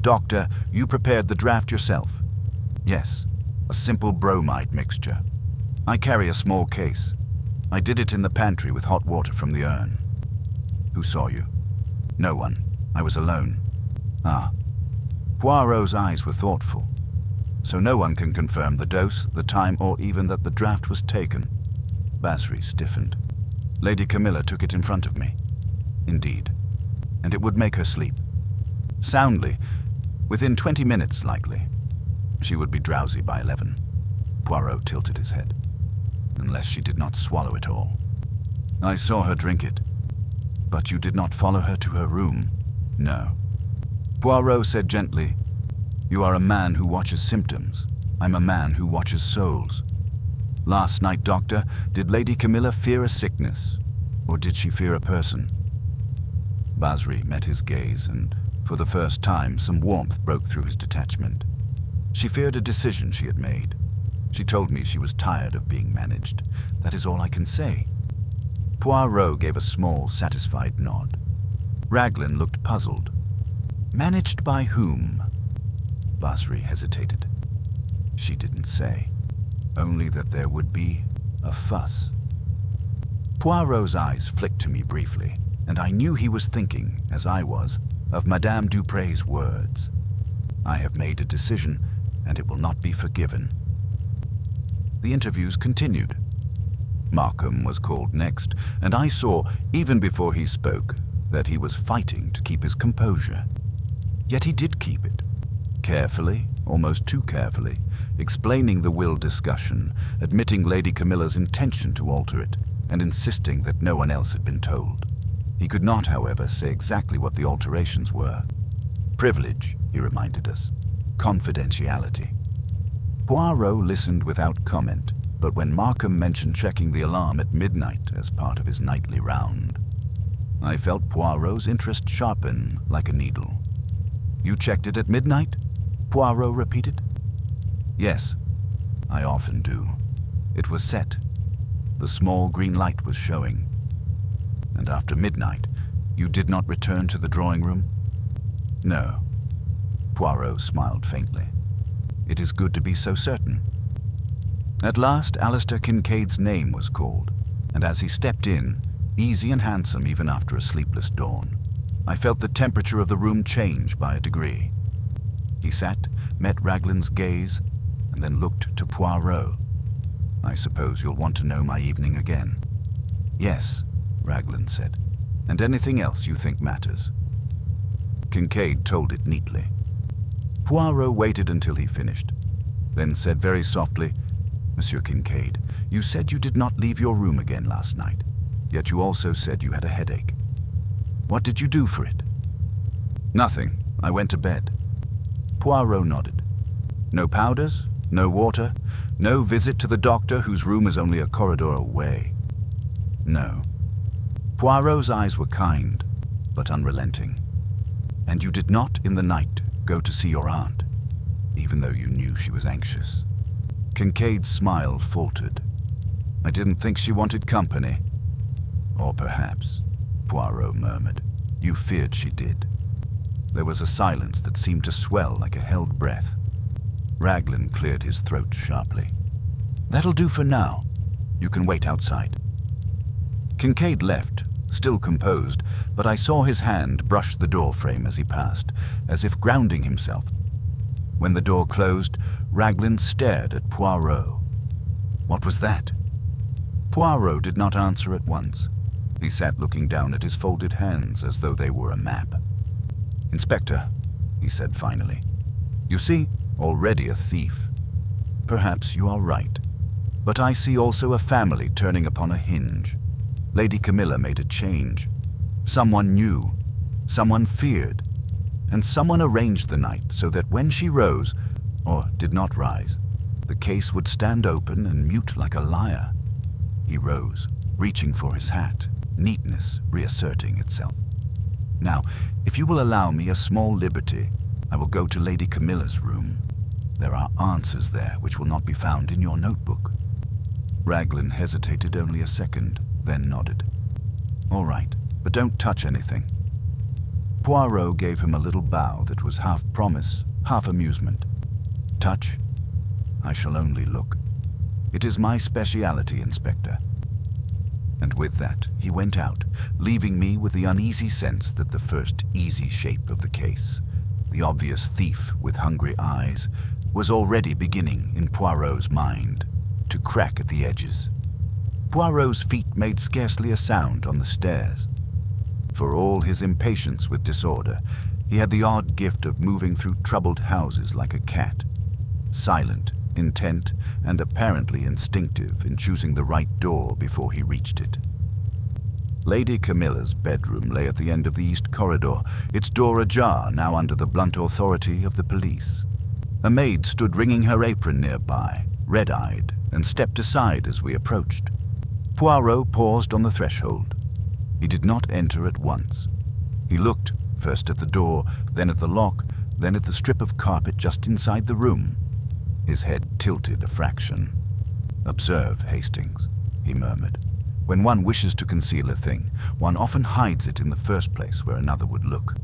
"Doctor, you prepared the draft yourself?" "Yes, a simple bromide mixture. I carry a small case. I did it in the pantry with hot water from the urn." "Who saw you?" "No one. I was alone." "Ah." Poirot's eyes were thoughtful. "So no one can confirm the dose, the time, or even that the draft was taken?" Basri stiffened. "Lady Camilla took it in front of me." "Indeed. And it would make her sleep?" "Soundly. Within 20 minutes, likely. She would be drowsy by 11. Poirot tilted his head. "Unless she did not swallow it all." "I saw her drink it." "But you did not follow her to her room?" "No." Poirot said gently, "You are a man who watches symptoms. I'm a man who watches souls. Last night, Doctor, did Lady Camilla fear a sickness, or did she fear a person?" Basri met his gaze, and for the first time some warmth broke through his detachment. "She feared a decision she had made. She told me she was tired of being managed. That is all I can say." Poirot gave a small, satisfied nod. Raglan looked puzzled. "Managed by whom?" Basri hesitated. "She didn't say. Only that there would be a fuss." Poirot's eyes flicked to me briefly, and I knew he was thinking, as I was, of Madame Dupre's words. "I have made a decision, and it will not be forgiven." The interviews continued. Markham was called next, and I saw, even before he spoke, that he was fighting to keep his composure. Yet he did keep it. Carefully, almost too carefully, explaining the will discussion, admitting Lady Camilla's intention to alter it, and insisting that no one else had been told. He could not, however, say exactly what the alterations were. Privilege, he reminded us. Confidentiality. Poirot listened without comment, but when Markham mentioned checking the alarm at midnight as part of his nightly round, I felt Poirot's interest sharpen like a needle. "You checked it at midnight?" Poirot repeated. "Yes, I often do. It was set. The small green light was showing. And after midnight, you did not return to the drawing room?" "No." Poirot smiled faintly. "It is good to be so certain." At last, Alistair Kincaid's name was called, and as he stepped in, easy and handsome even after a sleepless dawn, I felt the temperature of the room change by a degree. He sat, met Raglan's gaze, and then looked to Poirot. "I suppose you'll want to know my evening again." "Yes," Raglan said, "and anything else you think matters." Kincaid told it neatly. Poirot waited until he finished, then said very softly, "Monsieur Kincaid, you said you did not leave your room again last night, yet you also said you had a headache. What did you do for it?" "Nothing. I went to bed." Poirot nodded. "No powders? No water? No visit to the doctor whose room is only a corridor away?" "No." Poirot's eyes were kind, but unrelenting. "And you did not, in the night, go to see your aunt, even though you knew she was anxious?" Kincaid's smile faltered. "I didn't think she wanted company." "Or perhaps," Poirot murmured, "you feared she did." There was a silence that seemed to swell like a held breath. Raglan cleared his throat sharply. "That'll do for now. You can wait outside." Kincaid left, still composed, but I saw his hand brush the door frame as he passed, as if grounding himself. When the door closed, Raglan stared at Poirot. "What was that?" Poirot did not answer at once. He sat looking down at his folded hands as though they were a map. "Inspector," he said finally, "you see, already a thief. Perhaps you are right, but I see also a family turning upon a hinge. Lady Camilla made a change. Someone knew, someone feared, and someone arranged the night so that when she rose, or did not rise, the case would stand open and mute like a liar." He rose, reaching for his hat, neatness reasserting itself. "Now, if you will allow me a small liberty, I will go to Lady Camilla's room. There are answers there which will not be found in your notebook." Raglan hesitated only a second, then nodded. "All right, but don't touch anything." Poirot gave him a little bow that was half promise, half amusement. "Touch? I shall only look. It is my speciality, Inspector." And with that, he went out, leaving me with the uneasy sense that the first easy shape of the case, the obvious thief with hungry eyes, was already beginning in Poirot's mind to crack at the edges. Poirot's feet made scarcely a sound on the stairs. For all his impatience with disorder, he had the odd gift of moving through troubled houses like a cat, silent, intent, and apparently instinctive in choosing the right door before he reached it. Lady Camilla's bedroom lay at the end of the east corridor, its door ajar now under the blunt authority of the police. A maid stood wringing her apron nearby, red-eyed, and stepped aside as we approached. Poirot paused on the threshold. He did not enter at once. He looked, first at the door, then at the lock, then at the strip of carpet just inside the room. His head tilted a fraction. "Observe, Hastings," he murmured. "When one wishes to conceal a thing, one often hides it in the first place where another would look.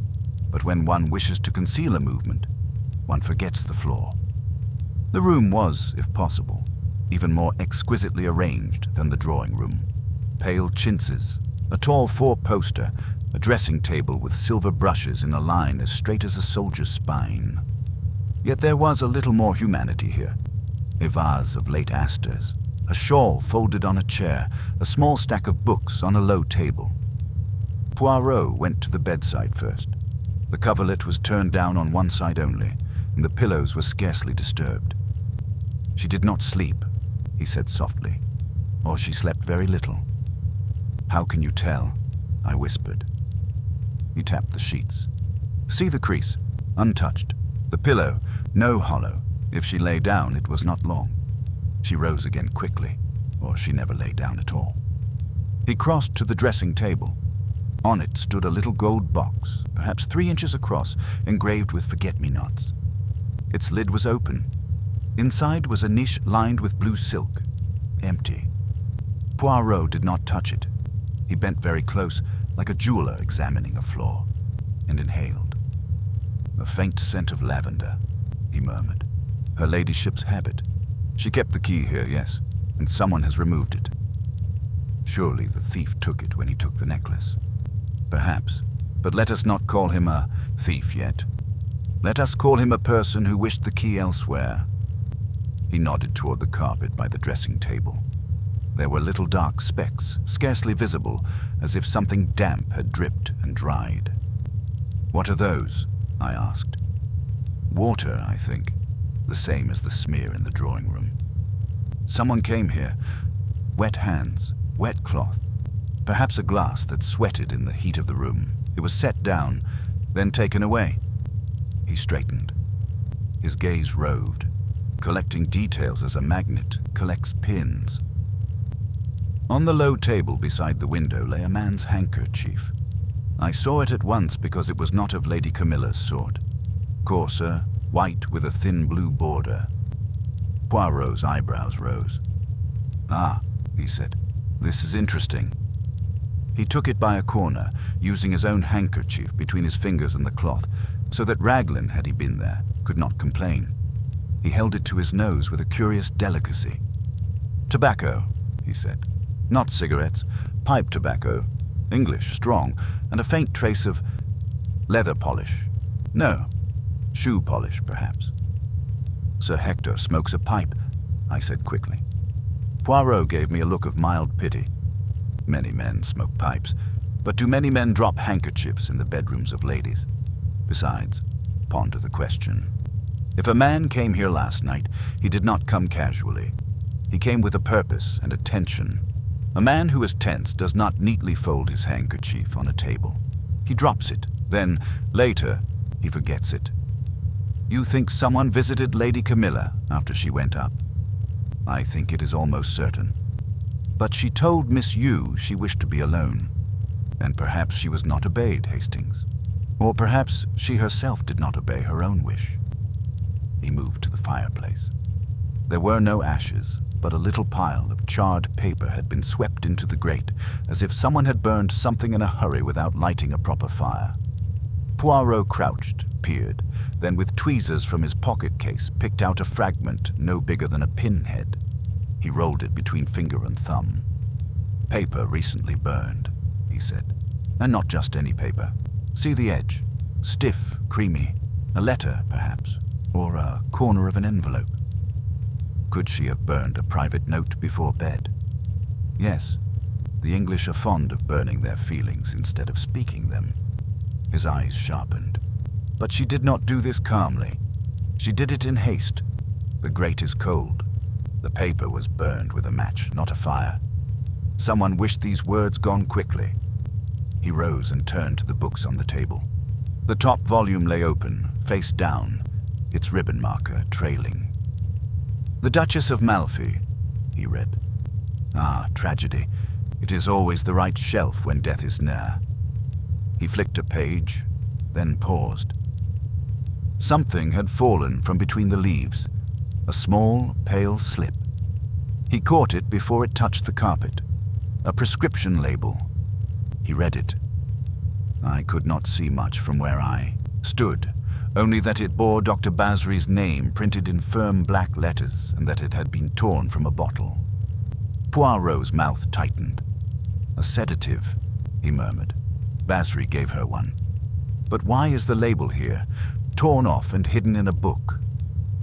But when one wishes to conceal a movement, one forgets the floor." The room was, if possible, even more exquisitely arranged than the drawing room. Pale chintzes, a tall four-poster, a dressing table with silver brushes in a line as straight as a soldier's spine. Yet there was a little more humanity here. A vase of late asters, a shawl folded on a chair, a small stack of books on a low table. Poirot went to the bedside first. The coverlet was turned down on one side only, and the pillows were scarcely disturbed. "She did not sleep," he said softly, "or she slept very little." "How can you tell?" I whispered. He tapped the sheets. "See the crease, untouched. The pillow, no hollow. If she lay down, it was not long. She rose again quickly, or she never lay down at all." He crossed to the dressing table. On it stood a little gold box, perhaps 3 inches across, engraved with forget-me-nots. Its lid was open. Inside was a niche lined with blue silk, empty. Poirot did not touch it. He bent very close, like a jeweler examining a flaw, and inhaled. "A faint scent of lavender," he murmured. "Her ladyship's habit. She kept the key here, yes, and someone has removed it. Surely the thief took it when he took the necklace. Perhaps, but let us not call him a thief yet. Let us call him a person who wished the key elsewhere." He nodded toward the carpet by the dressing table. There were little dark specks, scarcely visible, as if something damp had dripped and dried. "What are those?" I asked. "Water, I think, the same as the smear in the drawing room. Someone came here. Wet hands, wet cloth, perhaps a glass that sweated in the heat of the room. It was set down, then taken away." He straightened. His gaze roved, collecting details as a magnet collects pins. On the low table beside the window lay a man's handkerchief. I saw it at once because it was not of Lady Camilla's sort. Coarser, white with a thin blue border. Poirot's eyebrows rose. "Ah," he said, "this is interesting." He took it by a corner, using his own handkerchief between his fingers and the cloth, so that Raglan, had he been there, could not complain. He held it to his nose with a curious delicacy. "Tobacco," he said. "Not cigarettes, pipe tobacco, English, strong, and a faint trace of leather polish. No, shoe polish, perhaps." "Sir Hector smokes a pipe," I said quickly. Poirot gave me a look of mild pity. "Many men smoke pipes, but do many men drop handkerchiefs in the bedrooms of ladies? Besides, ponder the question. If a man came here last night, he did not come casually. He came with a purpose and a tension. A man who is tense does not neatly fold his handkerchief on a table. He drops it, then, later, he forgets it. You think someone visited Lady Camilla after she went up? I think it is almost certain. But she told Miss Yu she wished to be alone. And perhaps she was not obeyed, Hastings. Or perhaps she herself did not obey her own wish." He moved to the fireplace. There were no ashes, but a little pile of charred paper had been swept into the grate, as if someone had burned something in a hurry without lighting a proper fire. Poirot crouched, peered, then with tweezers from his pocket case picked out a fragment no bigger than a pinhead. He rolled it between finger and thumb. "Paper recently burned," he said. "And not just any paper. See the edge? Stiff, creamy. A letter, perhaps, or a corner of an envelope. Could she have burned a private note before bed? Yes, the English are fond of burning their feelings instead of speaking them." His eyes sharpened. "But she did not do this calmly. She did it in haste. The grate is cold. The paper was burned with a match, not a fire. Someone wished these words gone quickly." He rose and turned to the books on the table. The top volume lay open, face down, its ribbon marker trailing. "The Duchess of Malfi," he read. "Ah, tragedy. It is always the right shelf when death is near." He flicked a page, then paused. Something had fallen from between the leaves, a small, pale slip. He caught it before it touched the carpet. A prescription label. He read it. I could not see much from where I stood, only that it bore Dr. Basri's name printed in firm black letters and that it had been torn from a bottle. Poirot's mouth tightened. "A sedative," he murmured. "Basri gave her one. But why is the label here, torn off and hidden in a book?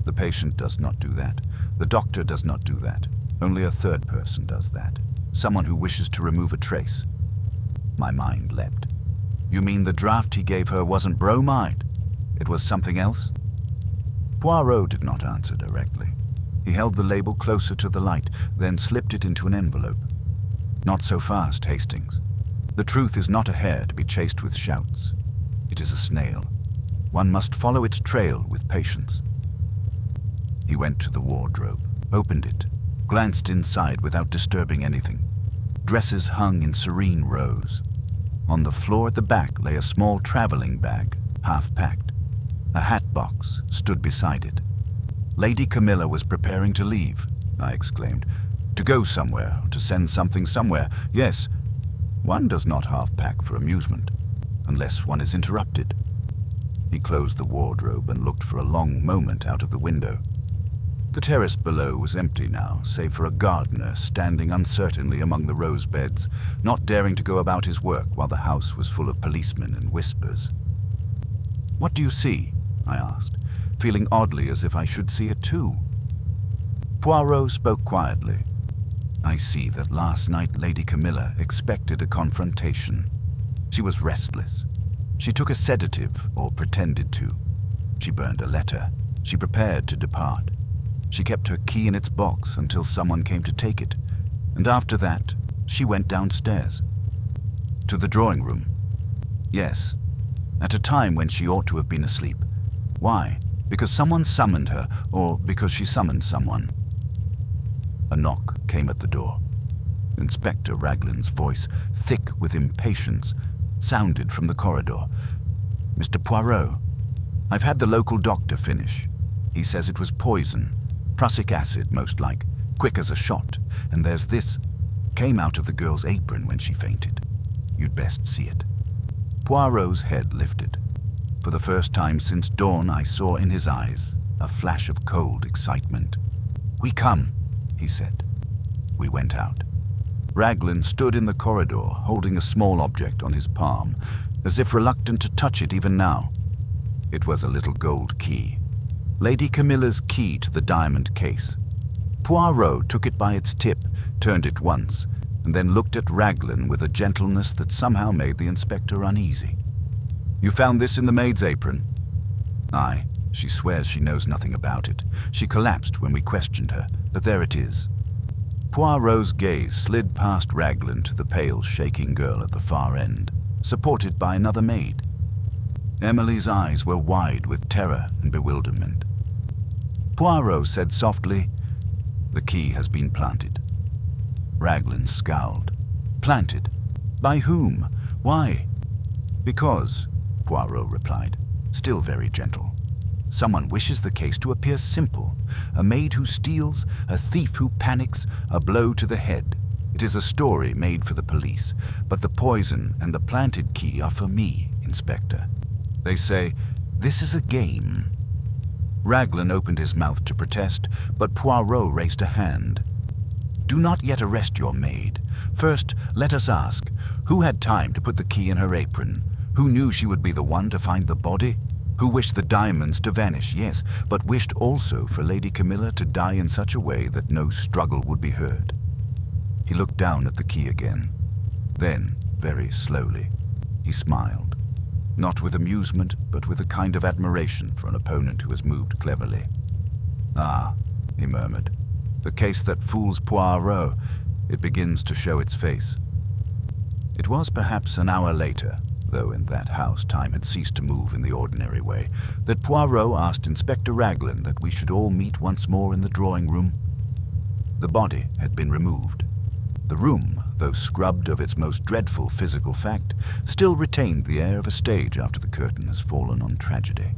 The patient does not do that. The doctor does not do that. Only a third person does that. Someone who wishes to remove a trace." My mind leapt. "You mean the draft he gave her wasn't bromide? It was something else?" Poirot did not answer directly. He held the label closer to the light, then slipped it into an envelope. "Not so fast, Hastings. The truth is not a hare to be chased with shouts. It is a snail. One must follow its trail with patience." He went to the wardrobe, opened it, glanced inside without disturbing anything. Dresses hung in serene rows. On the floor at the back lay a small traveling bag, half packed. A hat box stood beside it. Lady Camilla was preparing to leave, I exclaimed. To go somewhere, to send something somewhere. Yes, one does not half-pack for amusement, unless one is interrupted. He closed the wardrobe and looked for a long moment out of the window. The terrace below was empty now, save for a gardener standing uncertainly among the rose beds, not daring to go about his work while the house was full of policemen and whispers. "What do you see?" I asked, feeling oddly as if I should see it too. Poirot spoke quietly. "I see that last night Lady Camilla expected a confrontation. She was restless. She took a sedative, or pretended to. She burned a letter. She prepared to depart. She kept her key in its box until someone came to take it, and after that, she went downstairs. To the drawing room. Yes, at a time when she ought to have been asleep. Why? Because someone summoned her, or because she summoned someone." A knock came at the door. Inspector Raglan's voice, thick with impatience, sounded from the corridor. "Mr. Poirot, I've had the local doctor finish. He says it was poison, prussic acid most like, quick as a shot, and there's this, came out of the girl's apron when she fainted. You'd best see it." Poirot's head lifted. For the first time since dawn, I saw in his eyes a flash of cold excitement. "We come," he said. We went out. Raglan stood in the corridor, holding a small object on his palm, as if reluctant to touch it even now. It was a little gold key. Lady Camilla's key to the diamond case. Poirot took it by its tip, turned it once, and then looked at Raglan with a gentleness that somehow made the inspector uneasy. "You found this in the maid's apron?" "Aye. She swears she knows nothing about it. She collapsed when we questioned her, but there it is." Poirot's gaze slid past Raglan to the pale, shaking girl at the far end, supported by another maid. Emily's eyes were wide with terror and bewilderment. Poirot said softly, "The key has been planted." Raglan scowled. "Planted? By whom? Why?" "Because," Poirot replied, still very gentle. "Someone wishes the case to appear simple. A maid who steals, a thief who panics, a blow to the head. It is a story made for the police, but the poison and the planted key are for me, Inspector. They say, this is a game." Raglan opened his mouth to protest, but Poirot raised a hand. "Do not yet arrest your maid. First, let us ask, who had time to put the key in her apron? Who knew she would be the one to find the body? Who wished the diamonds to vanish, yes, but wished also for Lady Camilla to die in such a way that no struggle would be heard?" He looked down at the key again. Then, very slowly, he smiled. Not with amusement, but with a kind of admiration for an opponent who has moved cleverly. "Ah," he murmured, "the case that fools Poirot. It begins to show its face." It was perhaps an hour later, though in that house time had ceased to move in the ordinary way, that Poirot asked Inspector Raglan that we should all meet once more in the drawing room. The body had been removed. The room, though scrubbed of its most dreadful physical fact, still retained the air of a stage after the curtain has fallen on tragedy.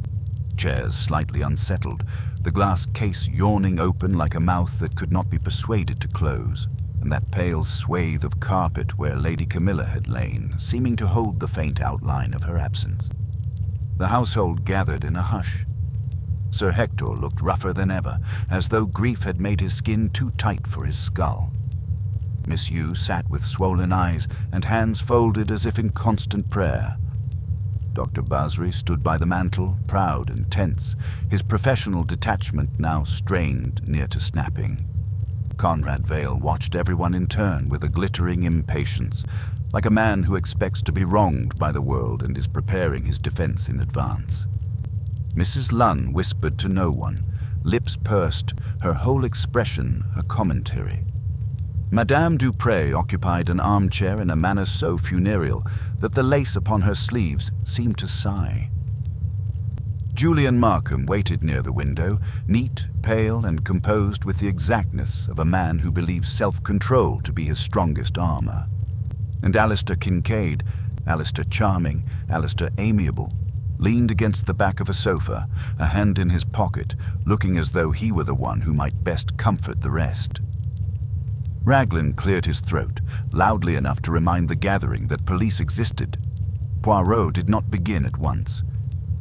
Chairs slightly unsettled, the glass case yawning open like a mouth that could not be persuaded to close, and that pale swathe of carpet where Lady Camilla had lain, seeming to hold the faint outline of her absence. The household gathered in a hush. Sir Hector looked rougher than ever, as though grief had made his skin too tight for his skull. Miss Yu sat with swollen eyes and hands folded as if in constant prayer. Dr. Basri stood by the mantel, proud and tense, his professional detachment now strained near to snapping. Conrad Vale watched everyone in turn with a glittering impatience, like a man who expects to be wronged by the world and is preparing his defense in advance. Mrs. Lunn whispered to no one, lips pursed, her whole expression a commentary. Madame Dupré occupied an armchair in a manner so funereal that the lace upon her sleeves seemed to sigh. Julian Markham waited near the window, neat, pale, and composed with the exactness of a man who believes self-control to be his strongest armor. And Alistair Kincaid, Alistair charming, Alistair amiable, leaned against the back of a sofa, a hand in his pocket, looking as though he were the one who might best comfort the rest. Raglan cleared his throat, loudly enough to remind the gathering that police existed. Poirot did not begin at once.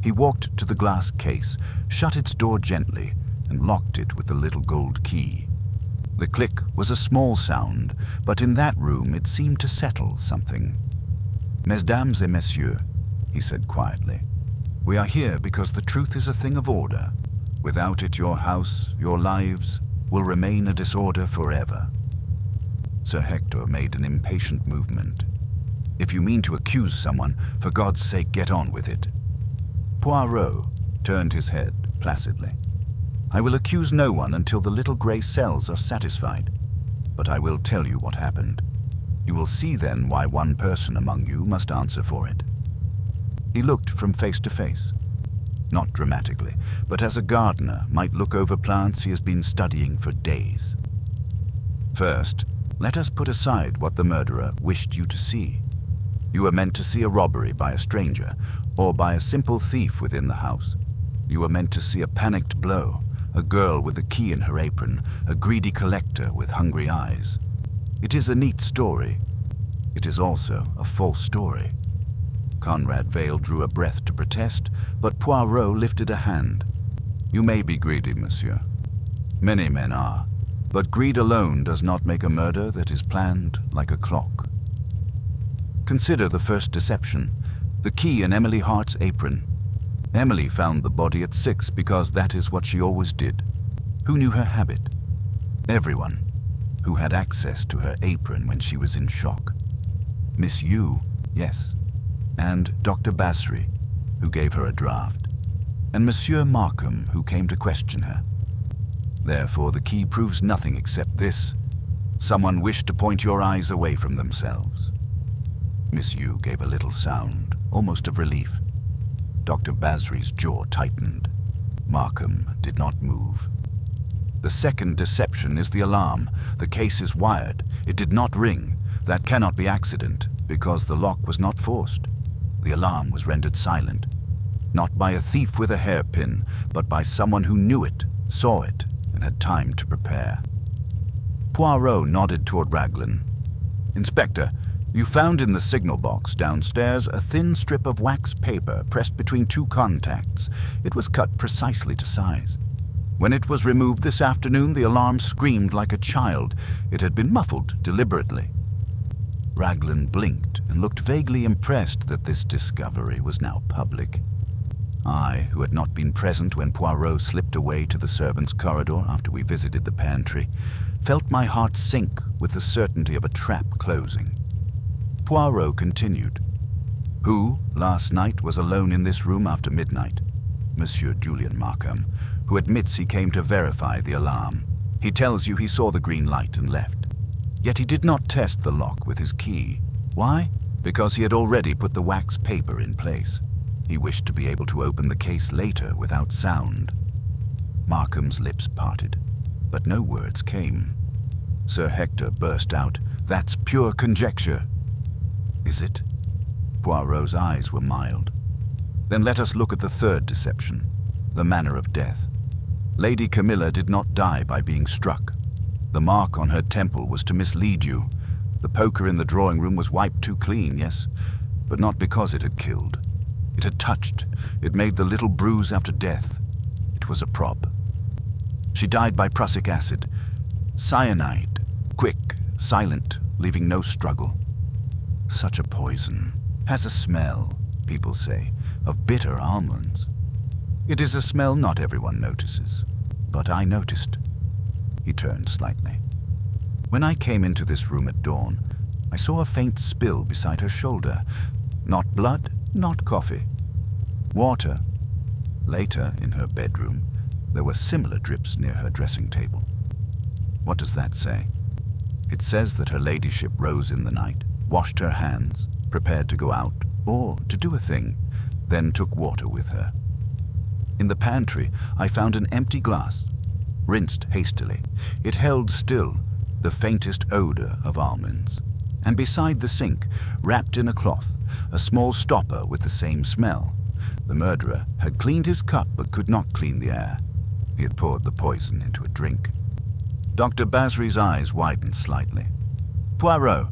He walked to the glass case, shut its door gently, and locked it with the little gold key. The click was a small sound, but in that room it seemed to settle something. "Mesdames et messieurs," he said quietly, "we are here because the truth is a thing of order. Without it, your house, your lives, will remain a disorder forever." Sir Hector made an impatient movement. "If you mean to accuse someone, for God's sake get on with it." Poirot turned his head placidly. "I will accuse no one until the little grey cells are satisfied, but I will tell you what happened. You will see then why one person among you must answer for it." He looked from face to face, not dramatically, but as a gardener might look over plants he has been studying for days. "First, let us put aside what the murderer wished you to see. You were meant to see a robbery by a stranger, or by a simple thief within the house. You were meant to see a panicked blow, a girl with a key in her apron, a greedy collector with hungry eyes. It is a neat story. It is also a false story." Conrad Vale drew a breath to protest, but Poirot lifted a hand. "You may be greedy, monsieur. Many men are. But greed alone does not make a murder that is planned like a clock. Consider the first deception, the key in Emily Hart's apron. Emily found the body at 6 because that is what she always did. Who knew her habit? Everyone who had access to her apron when she was in shock. Miss Yu, yes, and Dr. Basri, who gave her a draft, and Monsieur Markham, who came to question her. Therefore, the key proves nothing except this: someone wished to point your eyes away from themselves." Miss Yu gave a little sound, almost of relief. Dr. Basri's jaw tightened. Markham did not move. "The second deception is the alarm. The case is wired. It did not ring. That cannot be accident, because the lock was not forced. The alarm was rendered silent, not by a thief with a hairpin, but by someone who knew it, saw it, and had time to prepare." Poirot nodded toward Raglan. "Inspector, you found in the signal box downstairs a thin strip of wax paper pressed between 2 contacts. It was cut precisely to size. When it was removed this afternoon, the alarm screamed like a child. It had been muffled deliberately." Raglan blinked and looked vaguely impressed that this discovery was now public. I, who had not been present when Poirot slipped away to the servants' corridor after we visited the pantry, felt my heart sink with the certainty of a trap closing. Poirot continued. "Who, last night, was alone in this room after midnight? Monsieur Julian Markham, who admits he came to verify the alarm. He tells you he saw the green light and left. Yet he did not test the lock with his key. Why? Because he had already put the wax paper in place. He wished to be able to open the case later without sound." Markham's lips parted, but no words came. Sir Hector burst out, "That's pure conjecture." "Is it?" Poirot's eyes were mild. "Then let us look at the third deception, the manner of death. Lady Camilla did not die by being struck. The mark on her temple was to mislead you. The poker in the drawing room was wiped too clean, yes, but not because it had killed. It had touched. It made the little bruise after death. It was a prop. She died by prussic acid. Cyanide. Quick, silent, leaving no struggle. Such a poison. Has a smell, people say, of bitter almonds. It is a smell not everyone notices, but I noticed." He turned slightly. "When I came into this room at dawn, I saw a faint spill beside her shoulder. Not blood, not coffee. Water. Later, in her bedroom, there were similar drips near her dressing table. What does that say? It says that her ladyship rose in the night, washed her hands, prepared to go out, or to do a thing, then took water with her. In the pantry, I found an empty glass, rinsed hastily. It held still the faintest odor of almonds. And beside the sink, wrapped in a cloth, a small stopper with the same smell. The murderer had cleaned his cup but could not clean the air. He had poured the poison into a drink. Dr. Basri's eyes widened slightly. Poirot,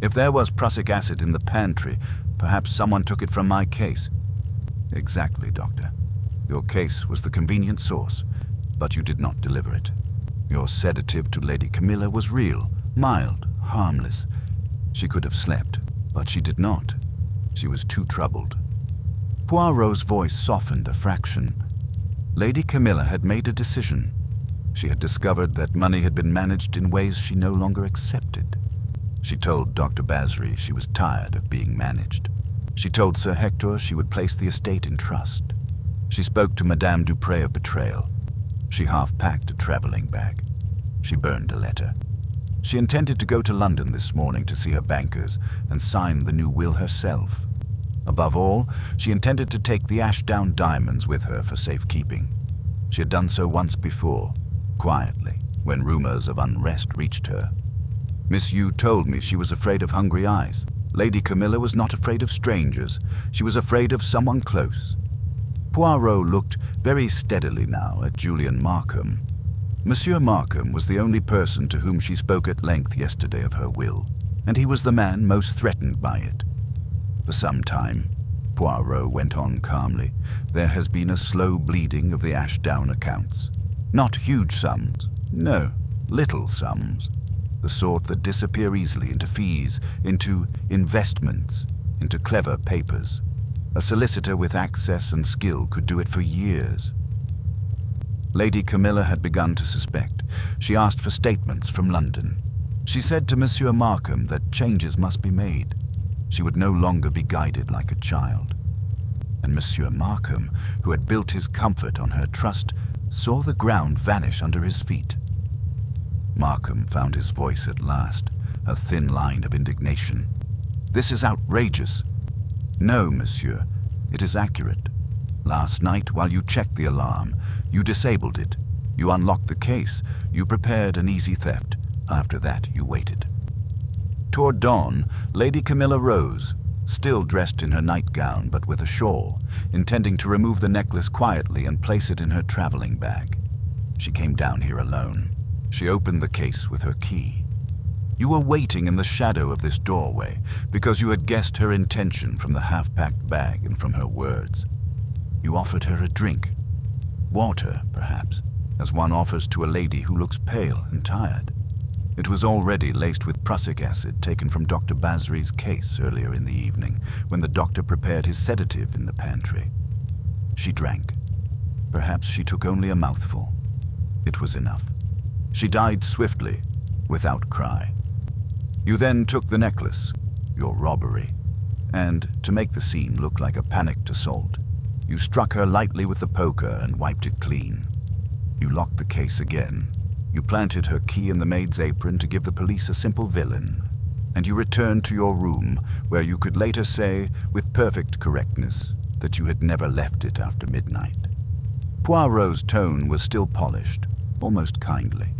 if there was prussic acid in the pantry, perhaps someone took it from my case. Exactly, Doctor. Your case was the convenient source, but you did not deliver it. Your sedative to Lady Camilla was real, mild, harmless. She could have slept, but she did not. She was too troubled. Poirot's voice softened a fraction. Lady Camilla had made a decision. She had discovered that money had been managed in ways she no longer accepted. She told Dr. Basri she was tired of being managed. She told Sir Hector she would place the estate in trust. She spoke to Madame Dupré of betrayal. She half-packed a traveling bag. She burned a letter. She intended to go to London this morning to see her bankers and sign the new will herself. Above all, she intended to take the Ashdown diamonds with her for safekeeping. She had done so once before, quietly, when rumors of unrest reached her. Miss Yu told me she was afraid of hungry eyes. Lady Camilla was not afraid of strangers. She was afraid of someone close. Poirot looked very steadily now at Julian Markham. Monsieur Markham was the only person to whom she spoke at length yesterday of her will, and he was the man most threatened by it. For some time, Poirot went on calmly, there has been a slow bleeding of the Ashdown accounts. Not huge sums, no, little sums. The sort that disappear easily into fees, into investments, into clever papers. A solicitor with access and skill could do it for years. Lady Camilla had begun to suspect. She asked for statements from London. She said to Monsieur Markham that changes must be made. She would no longer be guided like a child. And Monsieur Markham, who had built his comfort on her trust, saw the ground vanish under his feet. Markham found his voice at last, a thin line of indignation. This is outrageous. No, monsieur, it is accurate. Last night, while you checked the alarm, you disabled it. You unlocked the case. You prepared an easy theft. After that, you waited. Toward dawn, Lady Camilla rose, still dressed in her nightgown but with a shawl, intending to remove the necklace quietly and place it in her traveling bag. She came down here alone. She opened the case with her key. You were waiting in the shadow of this doorway because you had guessed her intention from the half-packed bag and from her words. You offered her a drink. Water, perhaps, as one offers to a lady who looks pale and tired. It was already laced with prussic acid taken from Dr. Basri's case earlier in the evening, when the doctor prepared his sedative in the pantry. She drank. Perhaps she took only a mouthful. It was enough. She died swiftly, without cry. You then took the necklace, your robbery, and, to make the scene look like a panicked assault, you struck her lightly with the poker and wiped it clean. You locked the case again. You planted her key in the maid's apron to give the police a simple villain, and you returned to your room, where you could later say, with perfect correctness, that you had never left it after midnight. Poirot's tone was still polished, almost kindly.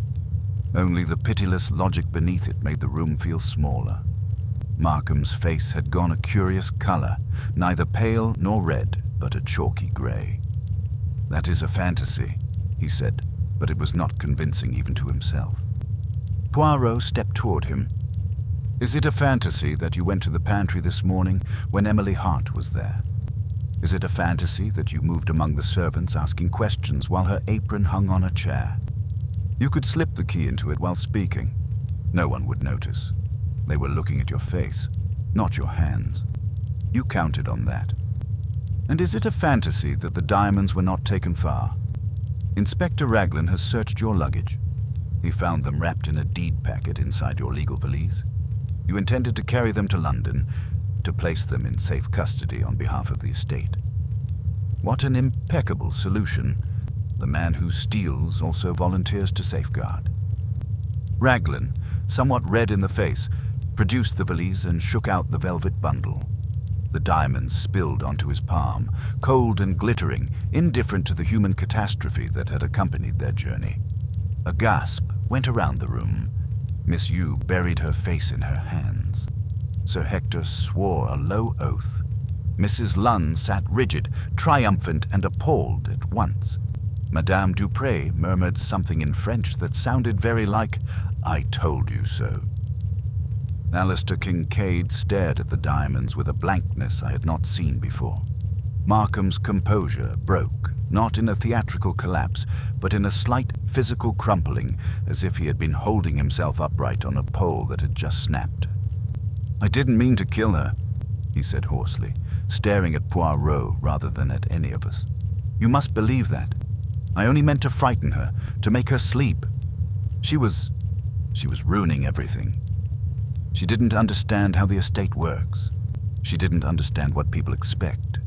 Only the pitiless logic beneath it made the room feel smaller. Markham's face had gone a curious color, neither pale nor red, but a chalky gray. That is a fantasy, he said, but it was not convincing even to himself. Poirot stepped toward him. Is it a fantasy that you went to the pantry this morning when Emily Hart was there? Is it a fantasy that you moved among the servants asking questions while her apron hung on a chair? You could slip the key into it while speaking. No one would notice. They were looking at your face, not your hands. You counted on that. And is it a fantasy that the diamonds were not taken far? Inspector Raglan has searched your luggage. He found them wrapped in a deed packet inside your legal valise. You intended to carry them to London, to place them in safe custody on behalf of the estate. What an impeccable solution. The man who steals also volunteers to safeguard. Raglan, somewhat red in the face, produced the valise and shook out the velvet bundle. The diamonds spilled onto his palm, cold and glittering, indifferent to the human catastrophe that had accompanied their journey. A gasp went around the room. Miss Yu buried her face in her hands. Sir Hector swore a low oath. Mrs. Lunn sat rigid, triumphant and appalled at once. Madame Dupre murmured something in French that sounded very like, "I told you so." Alistair Kincaid stared at the diamonds with a blankness I had not seen before. Markham's composure broke, not in a theatrical collapse, but in a slight physical crumpling, as if he had been holding himself upright on a pole that had just snapped. "I didn't mean to kill her," he said hoarsely, staring at Poirot rather than at any of us. "You must believe that. I only meant to frighten her, to make her sleep. She was ruining everything. She didn't understand how the estate works. She didn't understand what people expect.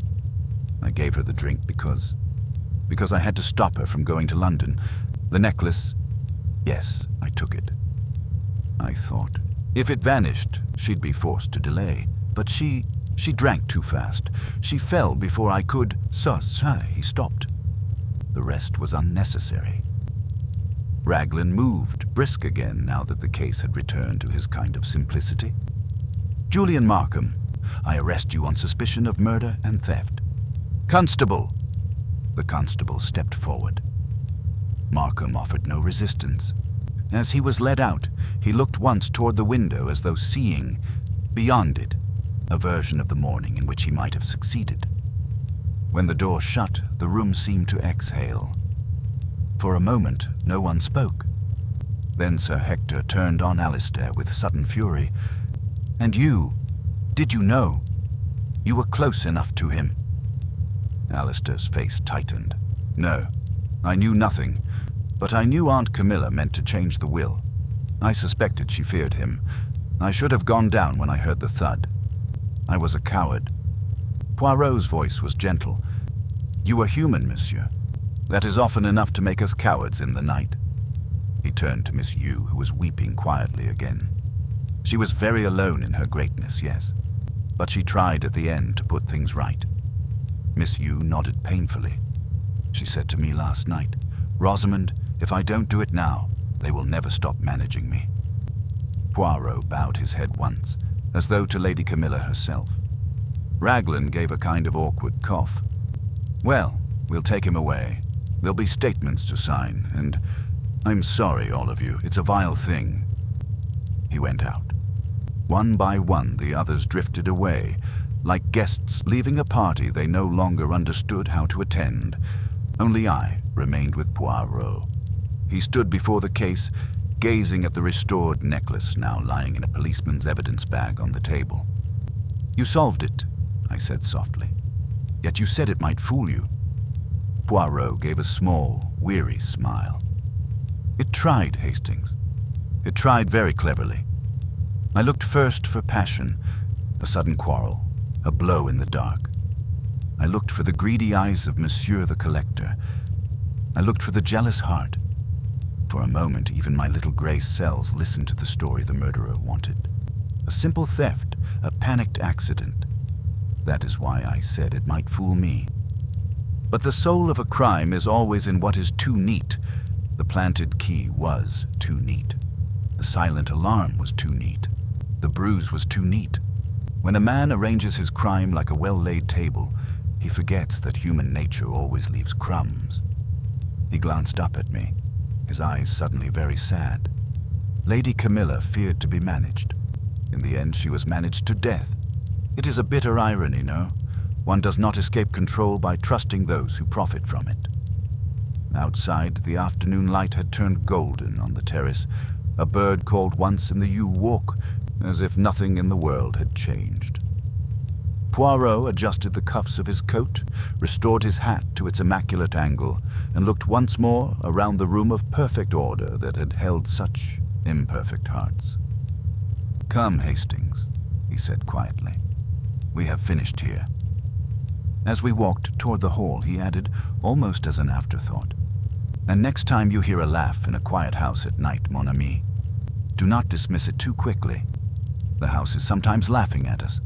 I gave her the drink because I had to stop her from going to London. The necklace, yes, I took it. I thought, if it vanished, she'd be forced to delay. But she drank too fast. She fell before I could..." He stopped. The rest was unnecessary. Raglan moved, brisk again now that the case had returned to his kind of simplicity. "Julian Markham, I arrest you on suspicion of murder and theft." "Constable!" The constable stepped forward. Markham offered no resistance. As he was led out, he looked once toward the window as though seeing, beyond it, a version of the morning in which he might have succeeded. When the door shut, the room seemed to exhale. For a moment, no one spoke. Then Sir Hector turned on Alistair with sudden fury. "And you, did you know? You were close enough to him." Alistair's face tightened. "No, I knew nothing, but I knew Aunt Camilla meant to change the will. I suspected she feared him. I should have gone down when I heard the thud. I was a coward." Poirot's voice was gentle. "You are human, monsieur. That is often enough to make us cowards in the night." He turned to Miss Yu, who was weeping quietly again. She was very alone in her greatness, yes, but she tried at the end to put things right. Miss Yu nodded painfully. "She said to me last night, 'Rosamond, if I don't do it now, they will never stop managing me.'" Poirot bowed his head once, as though to Lady Camilla herself. Raglan gave a kind of awkward cough. "Well, we'll take him away. There'll be statements to sign, and I'm sorry, all of you. It's a vile thing." He went out. One by one, the others drifted away, like guests leaving a party they no longer understood how to attend. Only I remained with Poirot. He stood before the case, gazing at the restored necklace now lying in a policeman's evidence bag on the table. "You solved it," I said softly. "Yet you said it might fool you." Poirot gave a small, weary smile. "It tried, Hastings. It tried very cleverly. I looked first for passion, a sudden quarrel, a blow in the dark. I looked for the greedy eyes of Monsieur the Collector. I looked for the jealous heart. For a moment, even my little gray cells listened to the story the murderer wanted. A simple theft, a panicked accident. That is why I said it might fool me. But the soul of a crime is always in what is too neat. The planted key was too neat. The silent alarm was too neat. The bruise was too neat. When a man arranges his crime like a well-laid table, he forgets that human nature always leaves crumbs." He glanced up at me, his eyes suddenly very sad. Lady Camilla feared to be managed. In the end, she was managed to death. It is a bitter irony, no? One does not escape control by trusting those who profit from it. Outside, the afternoon light had turned golden on the terrace. A bird called once in the yew walk, as if nothing in the world had changed. Poirot adjusted the cuffs of his coat, restored his hat to its immaculate angle, and looked once more around the room of perfect order that had held such imperfect hearts. "Come, Hastings," he said quietly. "We have finished here." As we walked toward the hall, he added, almost as an afterthought, "And next time you hear a laugh in a quiet house at night, mon ami, do not dismiss it too quickly. The house is sometimes laughing at us.